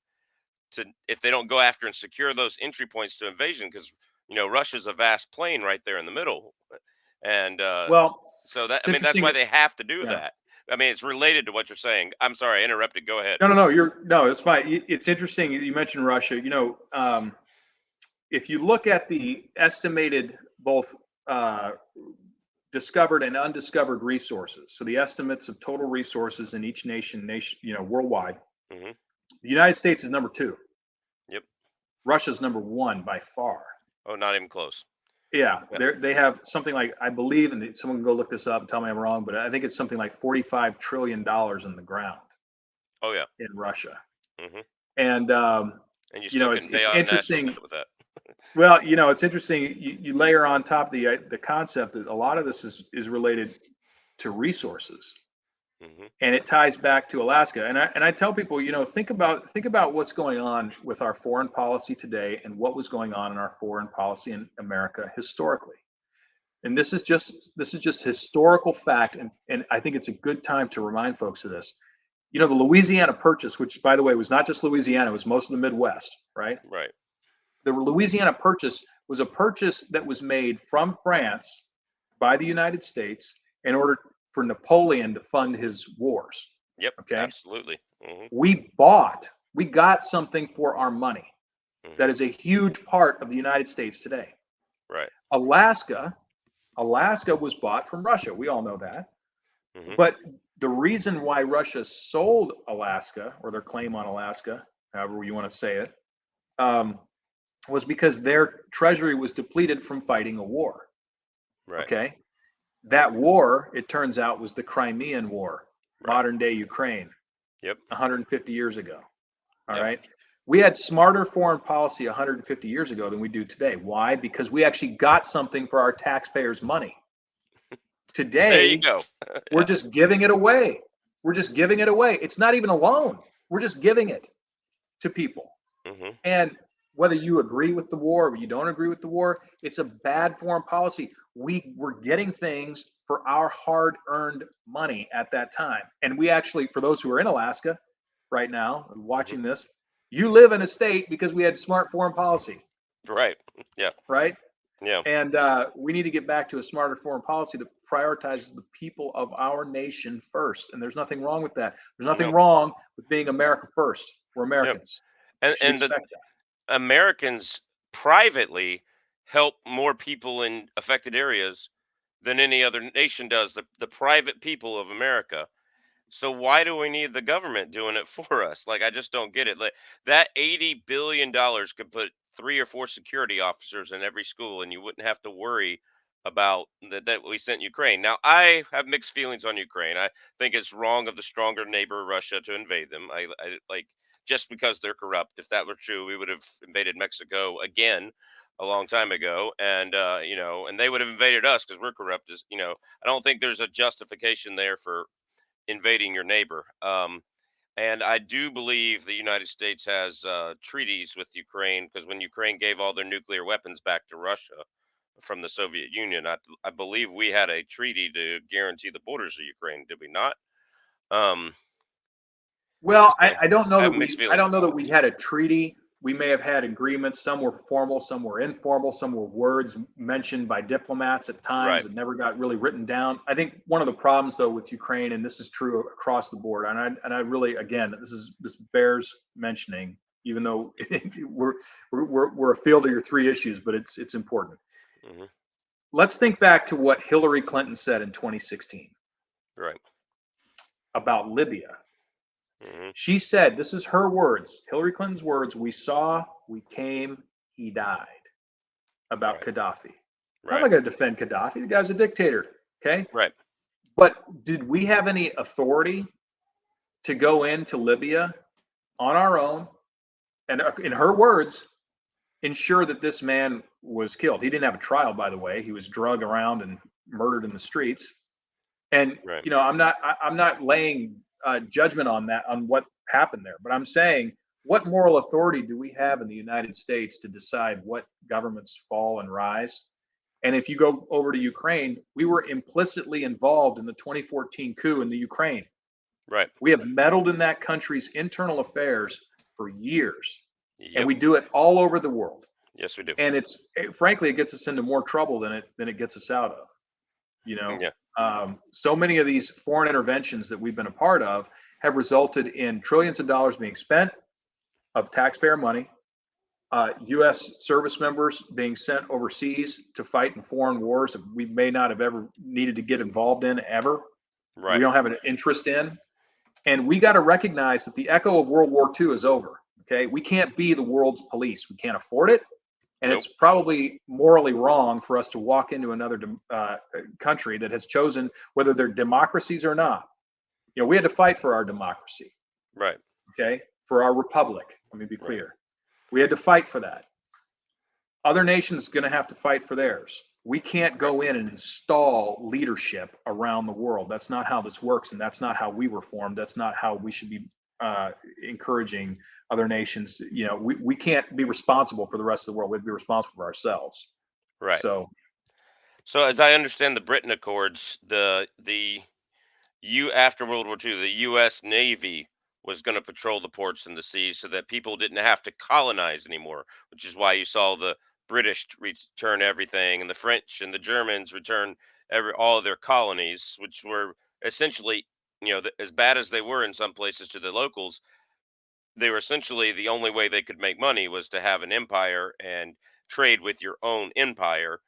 Speaker 1: to if they don't go after and secure those entry points to invasion because Russia's a vast plain right there in the middle, and
Speaker 2: well,
Speaker 1: so that
Speaker 2: it's
Speaker 1: I mean that's
Speaker 2: interesting
Speaker 1: why
Speaker 2: that,
Speaker 1: they have to do
Speaker 2: yeah.
Speaker 1: that. I mean it's related to what you're saying. I'm sorry I interrupted. Go ahead.
Speaker 2: No, no, no. You're no. It's fine. It's interesting. You mentioned Russia. If you look at the estimated both uh, discovered and undiscovered resources, so the estimates of total resources in each nation, worldwide,
Speaker 1: Hmm.
Speaker 2: the United States is number two.
Speaker 1: Yep.
Speaker 2: Russia's number one by far.
Speaker 1: Oh, not even close.
Speaker 2: Yeah,
Speaker 1: Yep.
Speaker 2: they have something like, I believe, and someone can go look this up and tell me I'm wrong, but I think it's something like $45 trillion in the ground
Speaker 1: Oh yeah.
Speaker 2: in Russia.
Speaker 1: Hmm.
Speaker 2: And
Speaker 1: And you still can pay
Speaker 2: it's
Speaker 1: off national
Speaker 2: interesting.
Speaker 1: debt with that.
Speaker 2: Well, it's interesting. You layer on top of the concept that a lot of this is related to resources,
Speaker 1: Hmm.
Speaker 2: and it ties back to Alaska. And I tell people, think about what's going on with our foreign policy today, and what was going on in our foreign policy in America historically. And this is just historical fact, and I think it's a good time to remind folks of this. The Louisiana Purchase, which by the way was not just Louisiana, it was most of the Midwest, right?
Speaker 1: Right.
Speaker 2: The Louisiana Purchase was a purchase that was made from France by the United States in order for Napoleon to fund his wars.
Speaker 1: Yep.
Speaker 2: Okay.
Speaker 1: Absolutely. Hmm.
Speaker 2: We got something for our money. That
Speaker 1: Hmm.
Speaker 2: is a huge part of the United States today.
Speaker 1: Right.
Speaker 2: Alaska, Alaska was bought from Russia. We all know that.
Speaker 1: Hmm.
Speaker 2: But the reason why Russia sold Alaska, or their claim on Alaska, however you want to say it, um, was because their treasury was depleted from fighting a war.
Speaker 1: Right.
Speaker 2: Okay. That war, it turns out, was the Crimean War,
Speaker 1: Right.
Speaker 2: modern day Ukraine,
Speaker 1: Yep.
Speaker 2: 150 years ago. All
Speaker 1: Yep.
Speaker 2: right. We had smarter foreign policy 150 years ago than we do today. Why? Because we actually got something for our taxpayers' money.
Speaker 1: There you
Speaker 2: Today,
Speaker 1: go.
Speaker 2: we're
Speaker 1: Yeah.
Speaker 2: just giving it away. We're just giving it away. It's not even a loan. We're just giving it to people.
Speaker 1: Hmm.
Speaker 2: And whether you agree with the war or you don't agree with the war, it's a bad foreign policy. We were getting things for our hard earned money at that time. And we actually, for those who are in Alaska right now
Speaker 1: Hmm.
Speaker 2: watching this, you live in a state because we had smart foreign policy,
Speaker 1: Right. Yeah.
Speaker 2: right?
Speaker 1: Yeah.
Speaker 2: And we need to get back to a smarter foreign policy that prioritizes the people of our nation first. And there's nothing wrong with that. There's nothing
Speaker 1: No.
Speaker 2: wrong with being America first. We're
Speaker 1: Yep.
Speaker 2: Americans.
Speaker 1: And
Speaker 2: You should
Speaker 1: and the
Speaker 2: expect that.
Speaker 1: Americans privately help more people in affected areas than any other nation does, the private people of America. So why do we need the government doing it for us? Like I just don't get it. Like that $80 billion could put 3 or 4 security officers in every school and you wouldn't have to worry about that we sent Ukraine. Now I have mixed feelings on Ukraine. I think it's wrong of the stronger neighbor Russia to invade them. I like just because they're corrupt. If that were true, we would have invaded Mexico again. a long time ago, and and they would have invaded us because we're corrupt. I don't think there's a justification there for invading your neighbor. And I do believe the United States has treaties with Ukraine because when Ukraine gave all their nuclear weapons back to Russia from the Soviet Union, I believe we had a treaty to guarantee the borders of Ukraine. Did we not? Um,
Speaker 2: Well,
Speaker 1: so
Speaker 2: I don't know
Speaker 1: I
Speaker 2: that
Speaker 1: have mixed
Speaker 2: I
Speaker 1: feelings
Speaker 2: don't know that
Speaker 1: about
Speaker 2: we
Speaker 1: it.
Speaker 2: had a treaty. We may have had agreements. Some were formal, some were informal, some were words mentioned by diplomats at times
Speaker 1: Right.
Speaker 2: that never got really written down. I think one of the problems, though, with Ukraine, and this is true across the board, and I really, again, this bears mentioning, even though we're a field of your three issues, but it's important.
Speaker 1: Hmm.
Speaker 2: Let's think back to what Hillary Clinton said in 2016
Speaker 1: Right.
Speaker 2: about Libya.
Speaker 1: Hmm.
Speaker 2: She said, this is her words, Hillary Clinton's words, we saw, we came, he died, about
Speaker 1: Right.
Speaker 2: Gaddafi. I'm
Speaker 1: Right.
Speaker 2: not going to defend Gaddafi. The guy's a dictator. Okay.
Speaker 1: Right.
Speaker 2: But did we have any authority to go into Libya on our own? And in her words, ensure that this man was killed. He didn't have a trial, by the way. He was drugged around and murdered in the streets. And
Speaker 1: Right.
Speaker 2: I'm not laying judgment on that on what happened there, but I'm saying, what moral authority do we have in the United States to decide what governments fall and rise? And if you go over to Ukraine, we were implicitly involved in the 2014 coup in the Ukraine.
Speaker 1: Right.
Speaker 2: We have meddled in that country's internal affairs for years, and
Speaker 1: Yep.
Speaker 2: we do it all over the world.
Speaker 1: Yes, we do.
Speaker 2: And frankly, it gets us into more trouble than it gets us out of. You know,
Speaker 1: Yeah.
Speaker 2: so many of these foreign interventions that we've been a part of have resulted in trillions of dollars being spent of taxpayer money, U.S. service members being sent overseas to fight in foreign wars that we may not have ever needed to get involved in ever. We
Speaker 1: Right.
Speaker 2: don't have an interest in. And we got to recognize that the echo of World War II is over. Okay. We can't be the world's police. We can't afford it. And
Speaker 1: Nope.
Speaker 2: it's probably morally wrong for us to walk into another country that has chosen, whether they're democracies or not. We had to fight for our democracy,
Speaker 1: Right.
Speaker 2: okay, for our republic. Let me be
Speaker 1: Right.
Speaker 2: clear. We had to fight for that. Other nations going to have to fight for theirs. We can't
Speaker 1: Right.
Speaker 2: go in and install leadership around the world. That's not how this works, and that's not how we were formed. That's not how we should be encouraging other nations. We can't be responsible for the rest of the world. We have to be responsible for ourselves.
Speaker 1: Right.
Speaker 2: So,
Speaker 1: So as I understand the Britain Accords, the you after World War II, the U.S. Navy was going to patrol the ports and the seas so that people didn't have to colonize anymore, which is why you saw the British return everything and the French and the Germans return all of their colonies, which were essentially, as bad as they were in some places to the locals, they were essentially the only way they could make money was to have an empire and trade with your own empire,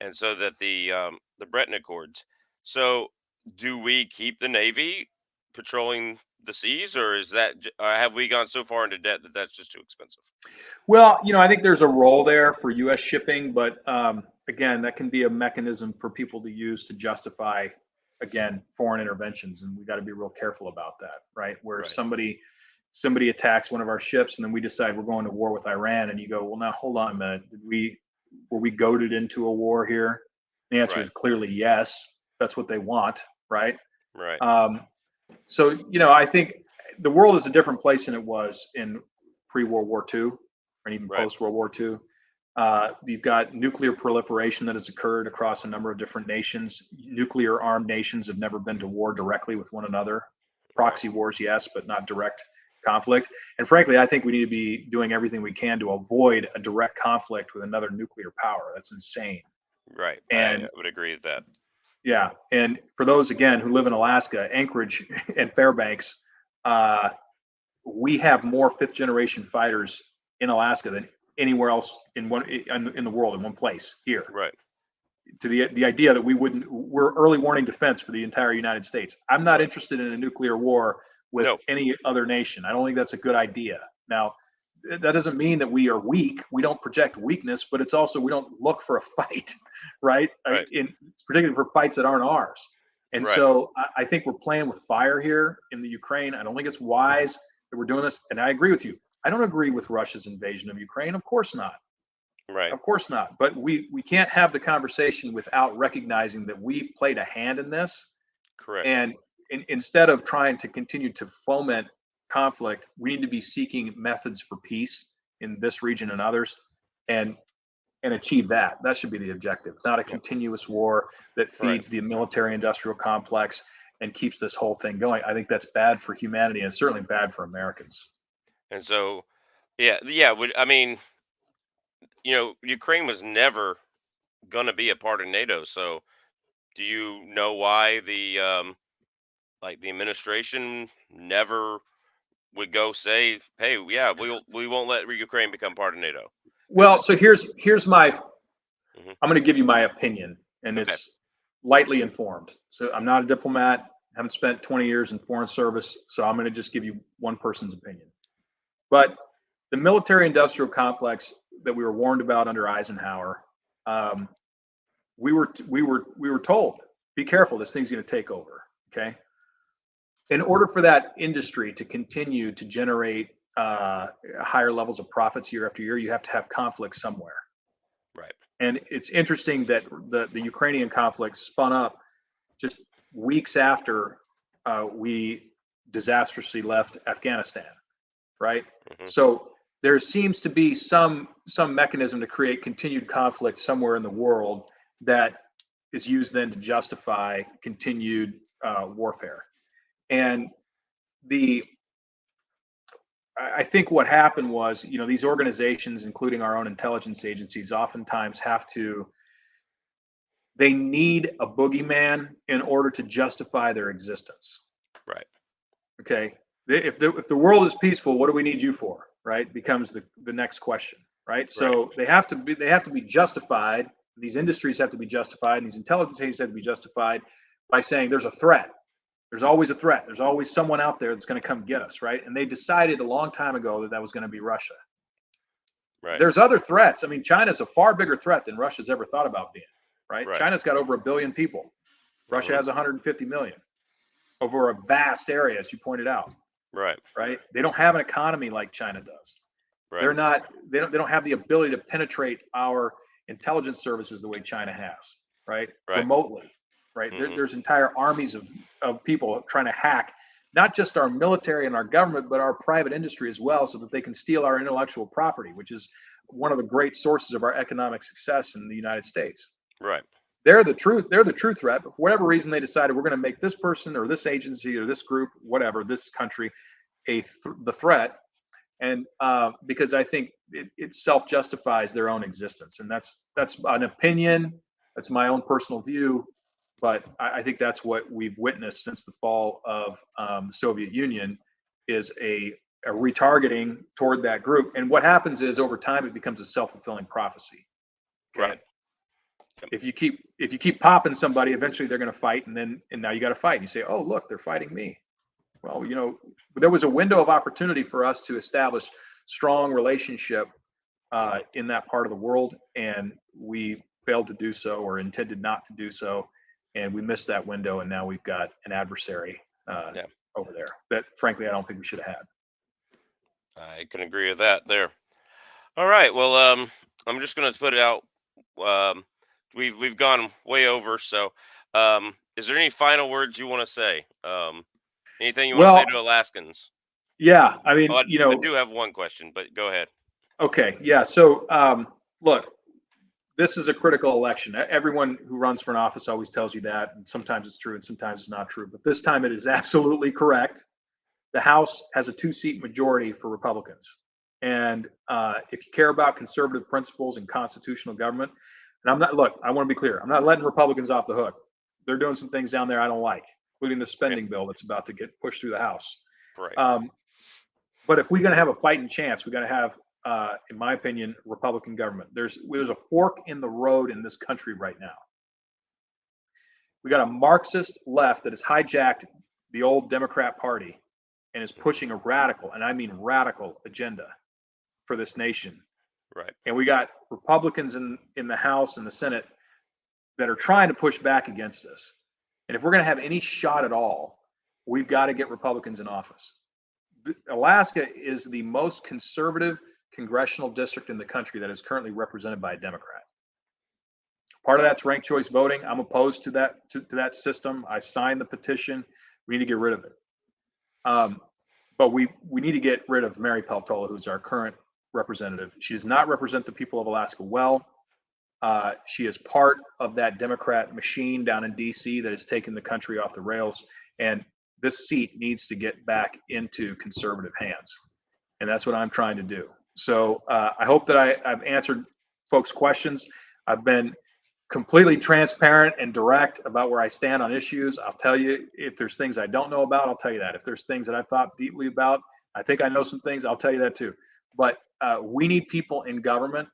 Speaker 1: and so that the Breton Accords. So, do we keep the Navy patrolling the seas, or have we gone so far into debt that that's just too expensive?
Speaker 2: well, I think there's a role there for U.S. shipping, but again, that can be a mechanism for people to use to justify, again, foreign interventions, and we got to be real careful about that, right? Where
Speaker 1: Right.
Speaker 2: somebody attacks one of our ships, and then we decide we're going to war with Iran, and you go, well, now hold on a minute, were we goaded into a war here? The answer
Speaker 1: Right.
Speaker 2: is clearly yes. That's what they want, right?
Speaker 1: Right.
Speaker 2: Um, so, I think the world is a different place than it was in pre-World War II and even
Speaker 1: Right.
Speaker 2: post-World War II. You've got nuclear proliferation that has occurred across a number of different nations. Nuclear armed nations have never been to war directly with one another.
Speaker 1: Right.
Speaker 2: Proxy wars, yes, but not direct conflict. And frankly, I think we need to be doing everything we can to avoid a direct conflict with another nuclear power. That's insane.
Speaker 1: Right. I
Speaker 2: And
Speaker 1: would agree with that.
Speaker 2: yeah, and for those again who live in Alaska, Anchorage and Fairbanks, uh, we have more fifth generation fighters in Alaska than anywhere else in the world in one place here.
Speaker 1: Right.
Speaker 2: To the idea that we're early warning defense for the entire United States. I'm not
Speaker 1: Right.
Speaker 2: interested in a nuclear war with
Speaker 1: No.
Speaker 2: any other nation. I don't think that's a good idea. Now, that doesn't mean that we are weak. We don't project weakness, but it's also we don't look for a fight, right?
Speaker 1: Right.
Speaker 2: Particularly for fights that aren't ours. And
Speaker 1: Right.
Speaker 2: so I think we're playing with fire here in the Ukraine. I don't think it's wise that we're doing this. And I agree with you. I don't agree with Russia's invasion of Ukraine. Of course not.
Speaker 1: Right.
Speaker 2: Of course not. But we can't have the conversation without recognizing that we've played a hand in this.
Speaker 1: Correct.
Speaker 2: And instead of trying to continue to foment conflict, we need to be seeking methods for peace in this region and others, and achieve that. That should be the objective, not a
Speaker 1: Yep.
Speaker 2: continuous war that
Speaker 1: Right.
Speaker 2: feeds the military-industrial complex and keeps this whole thing going. I think that's bad for humanity and certainly bad for Americans.
Speaker 1: And so, yeah, yeah. I mean, Ukraine was never going to be a part of NATO. So, do you know why the administration never would go say, "Hey, yeah, we won't let Ukraine become part of NATO," because
Speaker 2: Well, so here's my
Speaker 1: Mhm.
Speaker 2: I'm going to give you my opinion, and
Speaker 1: Okay.
Speaker 2: it's lightly informed. So I'm not a diplomat. Haven't spent 20 years in foreign service, so I'm going to just give you one person's opinion. But the military-industrial complex that we were warned about under Eisenhower, um, we were told, be careful, this thing's going to take over. Okay, in order for that industry to continue to generate higher levels of profits year after year, you have to have conflict somewhere.
Speaker 1: Right.
Speaker 2: And it's interesting that the Ukrainian conflict spun up just weeks after we disastrously left Afghanistan, right?
Speaker 1: Hmm.
Speaker 2: So there seems to be some mechanism to create continued conflict somewhere in the world that is used then to justify continued warfare. And the I think what happened was, these organizations, including our own intelligence agencies, oftentimes they need a boogeyman in order to justify their existence.
Speaker 1: Right.
Speaker 2: Okay. If the world is peaceful, what do we need you for? Right? Becomes the next question. Right.
Speaker 1: Right.
Speaker 2: So they have to be justified. These industries have to be justified, and these intelligence agencies have to be justified by saying there's a threat. There's always a threat. There's always someone out there that's going to come get us, right? And they decided a long time ago that was going to be Russia.
Speaker 1: Right.
Speaker 2: There's other threats. I mean, China's a far bigger threat than Russia's ever thought about being, right?
Speaker 1: Right.
Speaker 2: China's got over a billion people. Russia
Speaker 1: Hmm.
Speaker 2: has 150 million over a vast area, as you pointed out,
Speaker 1: Right.
Speaker 2: right? They don't have an economy like China does.
Speaker 1: Right.
Speaker 2: They're not. They don't have the ability to penetrate our intelligence services the way China has, right?
Speaker 1: Right.
Speaker 2: Remotely, right?
Speaker 1: Hmm.
Speaker 2: There's entire armies of people trying to hack not just our military and our government, but our private industry as well, so that they can steal our intellectual property, which is one of the great sources of our economic success in the United States.
Speaker 1: Right.
Speaker 2: They're the true threat, but for whatever reason they decided we're going to make this person or this agency or this group, whatever, this country, the threat. And because I think it self-justifies their own existence, and that's an opinion. That's my own personal view, but I think that's what we've witnessed since the fall of the Soviet Union is a retargeting toward that group. And what happens is over time it becomes a self-fulfilling prophecy.
Speaker 1: Right.
Speaker 2: Okay, if you keep popping somebody, eventually they're going to fight, and now you got to fight. And you say, oh look, they're fighting me. Well, there was a window of opportunity for us to establish strong relationship in that part of the world, and we failed to do so or intended not to do so, and we missed that window, and now we've got an adversary
Speaker 1: Yeah.
Speaker 2: over there that, frankly, I don't think we should have had.
Speaker 1: I can agree with that there. All right. Well, I'm just gonna put it out. Um, we've gone way over. So, is there any final words you want to say? Anything you want to say
Speaker 2: Well,
Speaker 1: to Alaskans?
Speaker 2: yeah, I
Speaker 1: Oh,
Speaker 2: mean,
Speaker 1: I do have one question, but go ahead.
Speaker 2: okay, yeah. So, look, this is a critical election. Everyone who runs for an office always tells you that, and sometimes it's true and sometimes it's not true. But this time it is absolutely correct. The House has a two-seat majority for Republicans. And if you care about conservative principles and constitutional government, and I want to be clear, I'm not letting Republicans off the hook. They're doing some things down there I don't like, including the
Speaker 1: Okay.
Speaker 2: spending bill that's about to get pushed through the House.
Speaker 1: Right.
Speaker 2: Um, but if we're going to have a fighting chance, we got to have, in my opinion, Republican government. There's a fork in the road in this country right now. We got a Marxist left that has hijacked the old Democrat Party and is
Speaker 1: Mhm.
Speaker 2: pushing a radical, and I mean radical, agenda for this nation.
Speaker 1: Right.
Speaker 2: And we got Republicans in the House and the Senate that are trying to push back against this. And if we're going to have any shot at all, we've got to get Republicans in office. Alaska is the most conservative congressional district in the country that is currently represented by a Democrat. Part of that's ranked choice voting. I'm opposed to that system. I signed the petition. We need to get rid of it. But we need to get rid of Mary Peltola, who's our current representative. She does not represent the people of Alaska well. She is part of that Democrat machine down in D.C. that has taken the country off the rails. And this seat needs to get back into conservative hands. And that's what I'm trying to do. So I hope that I've answered folks' questions. I've been completely transparent and direct about where I stand on issues. I'll tell you if there's things I don't know about, I'll tell you that. If there's things that I've thought deeply about, I think I know some things, I'll tell you that too. But we need people in government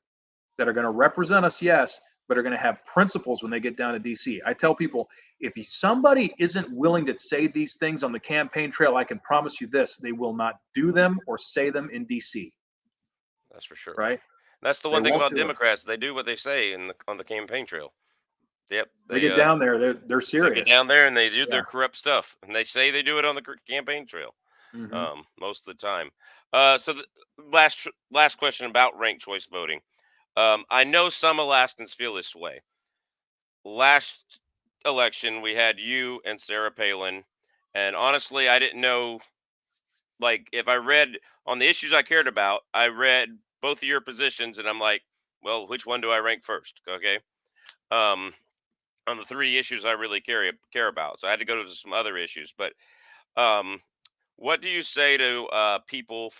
Speaker 2: that are going to represent us, yes, but are going to have principles when they get down to DC. I tell people, if somebody isn't willing to say these things on the campaign trail, I can promise you this, they will not do them or say them in DC.
Speaker 1: That's for sure.
Speaker 2: Right?
Speaker 1: That's the
Speaker 2: They
Speaker 1: one thing
Speaker 2: won't
Speaker 1: about
Speaker 2: do it.
Speaker 1: Democrats. They do what they say on the campaign trail. Yep.
Speaker 2: They get down there, they're
Speaker 1: They
Speaker 2: serious.
Speaker 1: get down there and they do
Speaker 2: Yeah.
Speaker 1: their corrupt stuff, and they say they do it on the campaign trail. Most of the time. So the last question about ranked choice voting. I know some Alaskans feel this way. Last election, we had you and Sarah Palin, and honestly, I didn't know. Like, if I read on the issues I cared about, I read both of your positions, and I'm like, well, which one do I rank first? Okay. Um, on the three issues I really care about, so I had to go to some other issues, but um what do you say to people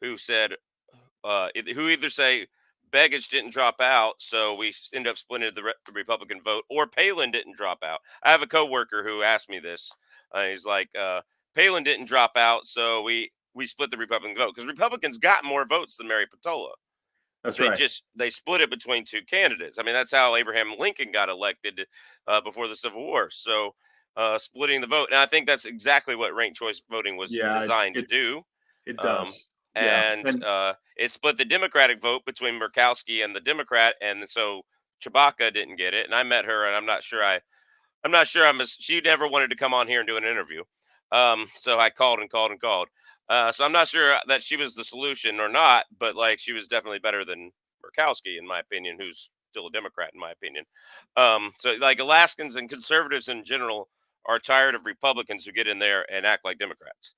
Speaker 1: who said who either say Begich didn't drop out, so we end up splitting the Republican vote, or Palin didn't drop out? I have a coworker who asked me this. He's like, Palin didn't drop out, so we split the Republican vote because Republicans got more votes than Mary Peltola.
Speaker 2: That's right.
Speaker 1: They split it between two candidates. I mean, that's how Abraham Lincoln got elected before the Civil War. So splitting the vote, and I think that's exactly what ranked choice voting was
Speaker 2: Yeah,
Speaker 1: designed to do.
Speaker 2: it
Speaker 1: Um,
Speaker 2: does. Yeah.
Speaker 1: and
Speaker 2: And
Speaker 1: it split the Democratic vote between Murkowski and the Democrat, and so Chewbacca didn't get it. And I met her, and I'm not sure she never wanted to come on here and do an interview. So I called and called and called. So I'm not sure that she was the solution or not, but like she was definitely better than Murkowski, in my opinion, who's still a Democrat, in my opinion. So like Alaskans and conservatives in general are tired of Republicans who get in there and act like Democrats.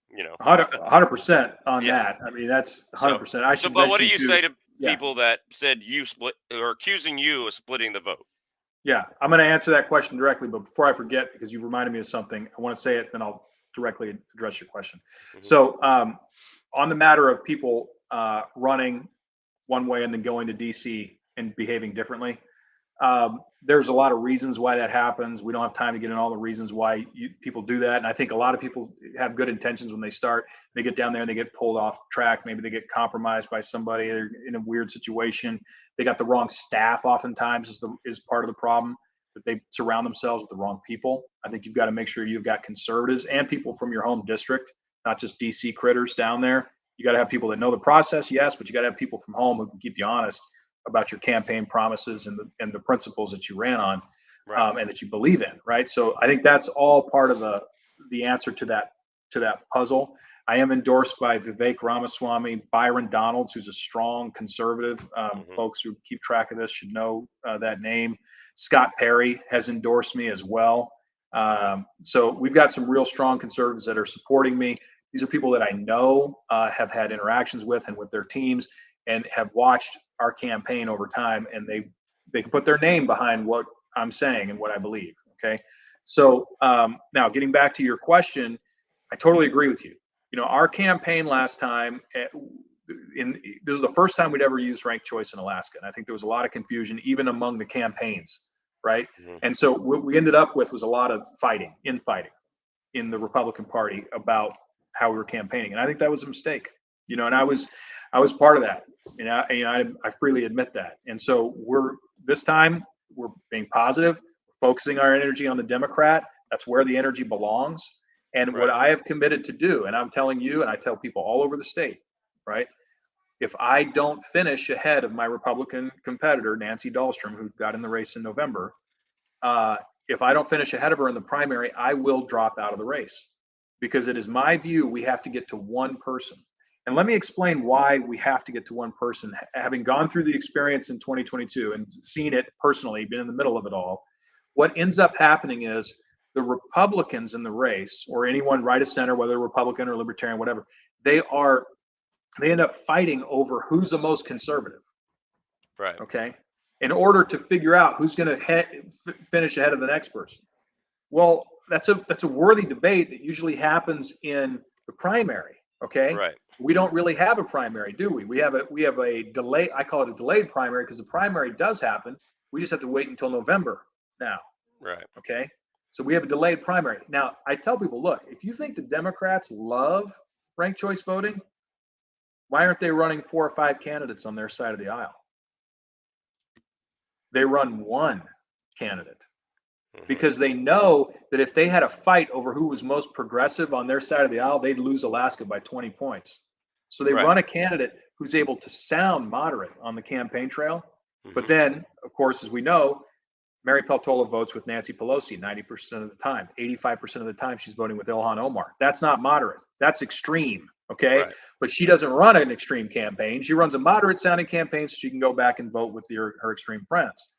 Speaker 1: You know,
Speaker 2: 100% on
Speaker 1: yeah.
Speaker 2: that. I mean, that's
Speaker 1: So,
Speaker 2: 100%. I should
Speaker 1: but what do
Speaker 2: mention
Speaker 1: you
Speaker 2: too.
Speaker 1: say to
Speaker 2: Yeah.
Speaker 1: people that said you split or accusing you of splitting the vote?
Speaker 2: Yeah. I'm going to answer that question directly. But before I forget, because you reminded me of something, I want to say it, then I'll directly address your question. So, on the matter of people running one way and then going to DC and behaving differently, there's a lot of reasons why that happens. We don't have time to get in all the reasons why people do that. And I think a lot of people have good intentions when they start. They get down there and they get pulled off track. Maybe they get compromised by somebody or in a weird situation. They got the wrong staff. Oftentimes is part of the problem, that they surround themselves with the wrong people. I think you've got to make sure you've got conservatives and people from your home district, not just DC critters down there. You got to have people that know the process, yes, but you got to have people from home who can keep you honest about your campaign promises and the principles that you ran on,
Speaker 1: Right.
Speaker 2: and that you believe in, right? So I think that's all part of the answer to that puzzle. I am endorsed by Vivek Ramaswamy, Byron Donalds, who's a strong conservative. Folks who keep track of this should know that name. Scott Perry has endorsed me as well. So we've got some real strong conservatives that are supporting me. These are people that I know, have had interactions with and with their teams, and have watched our campaign over time, and they can put their name behind what I'm saying and what I believe. Okay. So now getting back to your question, I totally agree with you. You know, our campaign last time, this is the first time we'd ever used ranked choice in Alaska. And I think there was a lot of confusion even among the campaigns, right? And so what we ended up with was a lot of infighting in the Republican Party about how we were campaigning. And I think that was a mistake, you know, and I was part of that. And I freely admit that. And so this time we're being positive, focusing our energy on the Democrat. That's where the energy belongs. And what I have committed to do, and I'm telling you, and I tell people all over the state, right? If I don't finish ahead of my Republican competitor, Nancy Dahlstrom, who got in the race in November, if I don't finish ahead of her in the primary, I will drop out of the race, because it is my view we have to get to one person. And let me explain why we have to get to one person. Having gone through the experience in 2022 and seen it personally, been in the middle of it all, what ends up happening is the Republicans in the race, or anyone right of center, whether Republican or Libertarian, whatever, they end up fighting over who's the most conservative.
Speaker 1: Right.
Speaker 2: Okay, in order to figure out who's going to finish ahead of the next person. Well, that's a worthy debate that usually happens in the primary. Okay,
Speaker 1: Right.
Speaker 2: we don't really have a primary, do we? We have a delay. I call it a delayed primary because the primary does happen. We just have to wait until November now.
Speaker 1: Right.
Speaker 2: Okay, so we have a delayed primary. Now, I tell people, look, if you think the Democrats love ranked choice voting, why aren't they running 4 or 5 candidates on their side of the aisle? They run one candidate because they know that if they had a fight over who was most progressive on their side of the aisle, they'd lose Alaska by 20 points. So they run a candidate who's able to sound moderate on the campaign trail. But then, of course, as we know, Mary Peltola votes with Nancy Pelosi 90% of the time. 85% of the time, she's voting with Ilhan Omar. That's not moderate. That's extreme. Okay.
Speaker 1: Right.
Speaker 2: But she doesn't run an extreme campaign. She runs a moderate sounding campaign so she can go back and vote with her extreme friends.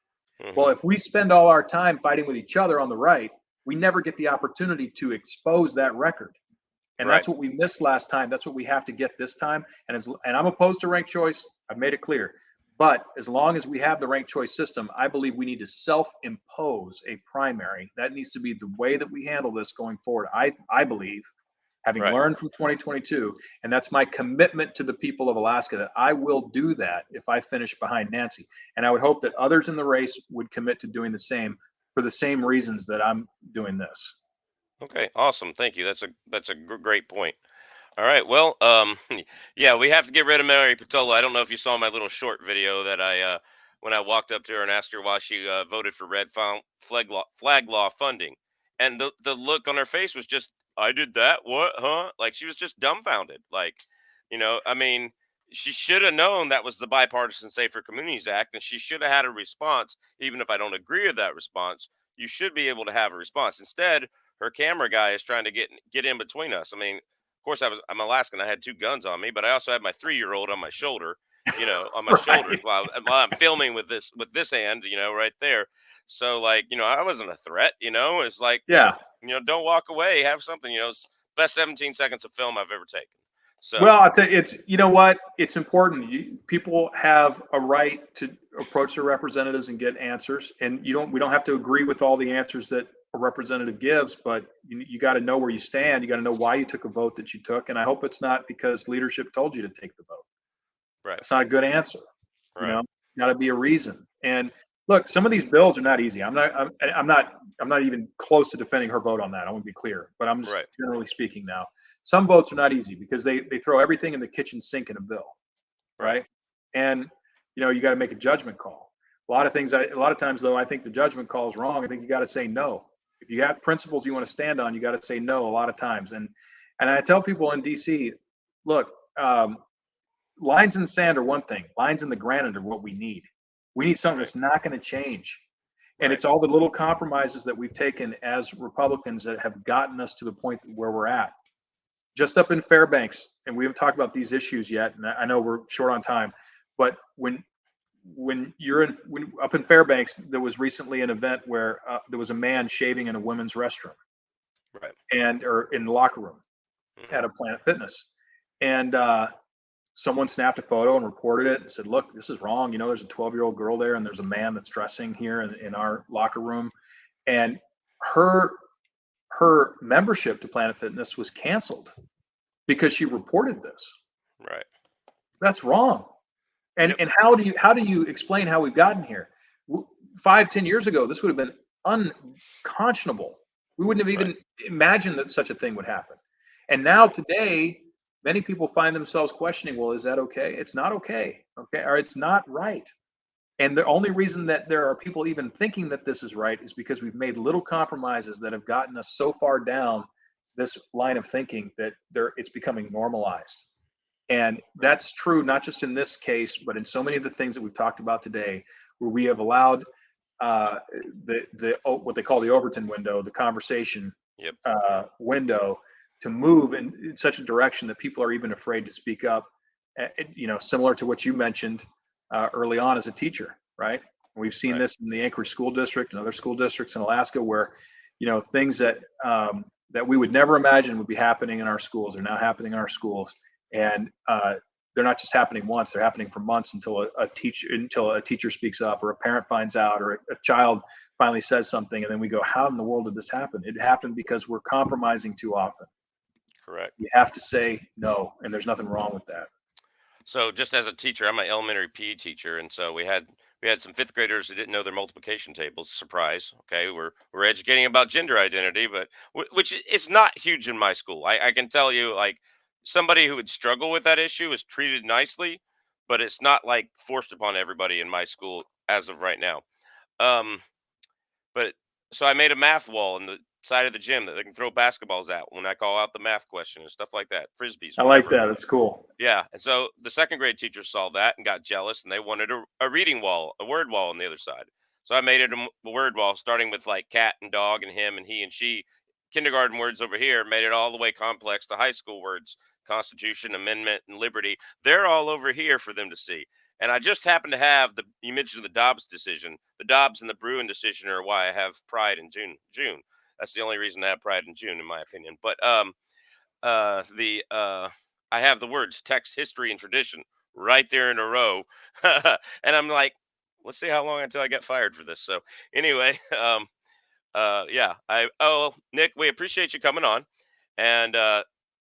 Speaker 2: Well, if we spend all our time fighting with each other on the right, we never get the opportunity to expose that record. And that's what we missed last time. That's what we have to get this time. And I'm opposed to ranked choice. I've made it clear. But as long as we have the ranked choice system, I believe we need to self-impose a primary. That needs to be the way that we handle this going forward. I believe, having learned from 2022, and that's my commitment to the people of Alaska, that I will do that if I finish behind Nancy. And I would hope that others in the race would commit to doing the same for the same reasons that I'm doing this.
Speaker 1: Okay, awesome. Thank you. That's a great point. All right. Well, yeah, we have to get rid of Mary Patola. I don't know if you saw my little short video that I when I walked up to her and asked her why she voted for flag law funding, and the look on her face was just, I did that. What? Huh? Like she was just dumbfounded. Like, I mean, she should have known that was the Bipartisan Safer Communities Act, and she should have had a response, even if I don't agree with that response. You should be able to have a response. Instead, her camera guy is trying to get in between us. I mean, of course, I'm Alaskan. I had 2 guns on me, but I also had my 3-year-old on my shoulder, on my shoulders while I'm filming with this hand, right there. So like, I wasn't a threat. It's like,
Speaker 2: Yeah.
Speaker 1: don't walk away. Have something. It's best 17 seconds of film I've ever taken. So
Speaker 2: well, I'll tell you, you know what? It's important. People have a right to approach their representatives and get answers, and we don't have to agree with all the answers that a representative gives, but you got to know where you stand. You got to know why you took a vote that you took, and I hope it's not because leadership told you to take the vote.
Speaker 1: Right.
Speaker 2: It's not a good answer.
Speaker 1: Right.
Speaker 2: Got to be a reason. And look, some of these bills are not easy. I'm not even close to defending her vote on that. I want to be clear, but I'm just generally speaking now. Some votes are not easy because they throw everything in the kitchen sink in a bill, right? And you got to make a judgment call. A lot of times though, I think the judgment call is wrong. I think you got to say no. If you have principles you want to stand on, you got to say no a lot of times. And I tell people in DC, look, lines in the sand are one thing. Lines in the granite are what we need. We need something that's not going to change. And it's all the little compromises that we've taken as Republicans that have gotten us to the point where we're at. Just up in Fairbanks, and we haven't talked about these issues yet, and I know we're short on time, but when up in Fairbanks, there was recently an event where there was a man shaving in a women's restroom, or in the locker room at a Planet Fitness, and someone snapped a photo and reported it and said, "Look, this is wrong. There's a 12-year-old girl there, and there's a man that's dressing here in our locker room," and her membership to Planet Fitness was canceled because she reported this.
Speaker 1: Right.
Speaker 2: That's wrong. And how do you explain how we've gotten here? 5-10 years ago, this would have been unconscionable. We wouldn't have even imagined that such a thing would happen. And now today, many people find themselves questioning, well, is that okay? It's not okay. Okay. Or it's not right. And the only reason that there are people even thinking that this is right is because we've made little compromises that have gotten us so far down this line of thinking that it's becoming normalized. And that's true, not just in this case, but in so many of the things that we've talked about today, where we have allowed what they call the Overton window, the conversation window, to move in such a direction that people are even afraid to speak up. Similar to what you mentioned early on as a teacher, right? We've seen
Speaker 1: Right.
Speaker 2: this in the Anchorage School District and other school districts in Alaska, where things that we would never imagine would be happening in our schools are now happening in our schools, and they're not just happening once; they're happening for months until a teacher speaks up, or a parent finds out, or a child finally says something, and then we go, "How in the world did this happen?" It happened because we're compromising too often.
Speaker 1: Correct.
Speaker 2: You have to say no, and there's nothing wrong with that.
Speaker 1: So just as a teacher, I'm an elementary PE teacher, and so we had some fifth graders that didn't know their multiplication tables. Surprise. Okay, we're educating about gender identity, but which is not huge in my school. I can tell you, like, somebody who would struggle with that issue is treated nicely, but it's not like forced upon everybody in my school as of right now. Um, but so I made a math wall in the side of the gym that they can throw basketballs at when I call out the math question and stuff like that, frisbees,
Speaker 2: I like
Speaker 1: whatever.
Speaker 2: that. It's cool.
Speaker 1: Yeah, and so the second grade teachers saw that and got jealous, and they wanted a reading wall, a word wall on the other side. So I made it a word wall, starting with like cat and dog and him and he and she. Kindergarten words over here, made it all the way complex to high school words: Constitution, Amendment, and Liberty. They're all over here for them to see. And I just happen to have you mentioned the Dobbs decision. The Dobbs and the Bruin decision are why I have pride in June. That's the only reason I have pride in June, in my opinion. But the I have the words text, history, and tradition right there in a row, and I'm like, let's see how long until I get fired for this. So anyway, yeah, Nick, we appreciate you coming on, and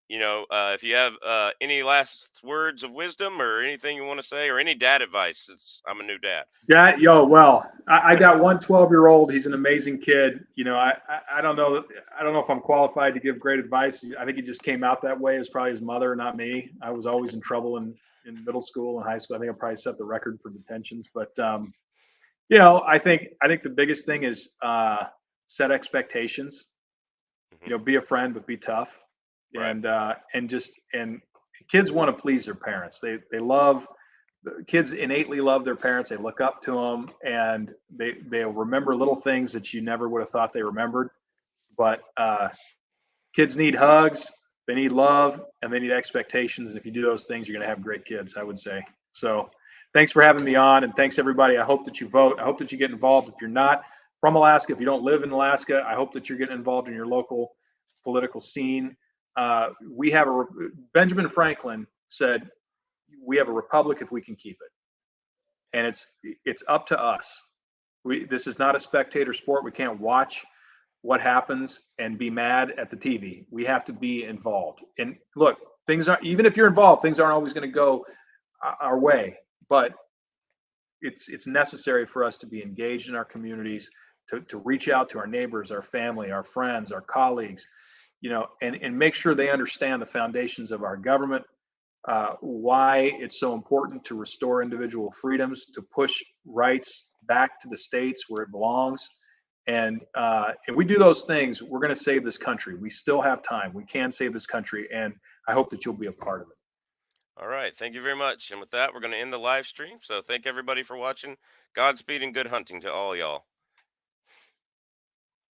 Speaker 1: if you have any last words of wisdom or anything you want to say or any dad advice, since I'm a new dad.
Speaker 2: Yeah, well, I got one 12-year-old. He's an amazing kid. I don't know. I don't know if I'm qualified to give great advice. I think he just came out that way. It's probably his mother, not me. I was always in trouble in middle school and high school. I think I probably set the record for detentions. But I think the biggest thing is set expectations.
Speaker 1: Hmm.
Speaker 2: Be a friend, but be tough.
Speaker 1: Right.
Speaker 2: And kids want to please their parents. They love kids innately love their parents. They look up to them, and they'll remember little things that you never would have thought they remembered. But kids need hugs, they need love, and they need expectations. And if you do those things, you're going to have great kids, I would say. So thanks for having me on, and thanks everybody. I hope that you vote. I hope that you get involved. If you're not from Alaska, if you don't live in Alaska, I hope that you're getting involved in your local political scene. We have Benjamin Franklin said, "We have a republic if we can keep it," and it's up to us. This is not a spectator sport. We can't watch what happens and be mad at the TV. We have to be involved. And look, things are, even if you're involved, things aren't always going to go our way, but it's necessary for us to be engaged in our communities, to reach out to our neighbors, our family, our friends, our colleagues, and make sure they understand the foundations of our government, why it's so important to restore individual freedoms, to push rights back to the states where it belongs. And if we do those things, we're going to save this country. We still have time. We can save this country, and I hope that you'll be a part of it.
Speaker 1: All right. Thank you very much. And with that, we're going to end the live stream. So thank everybody for watching. Godspeed and good hunting to all y'all.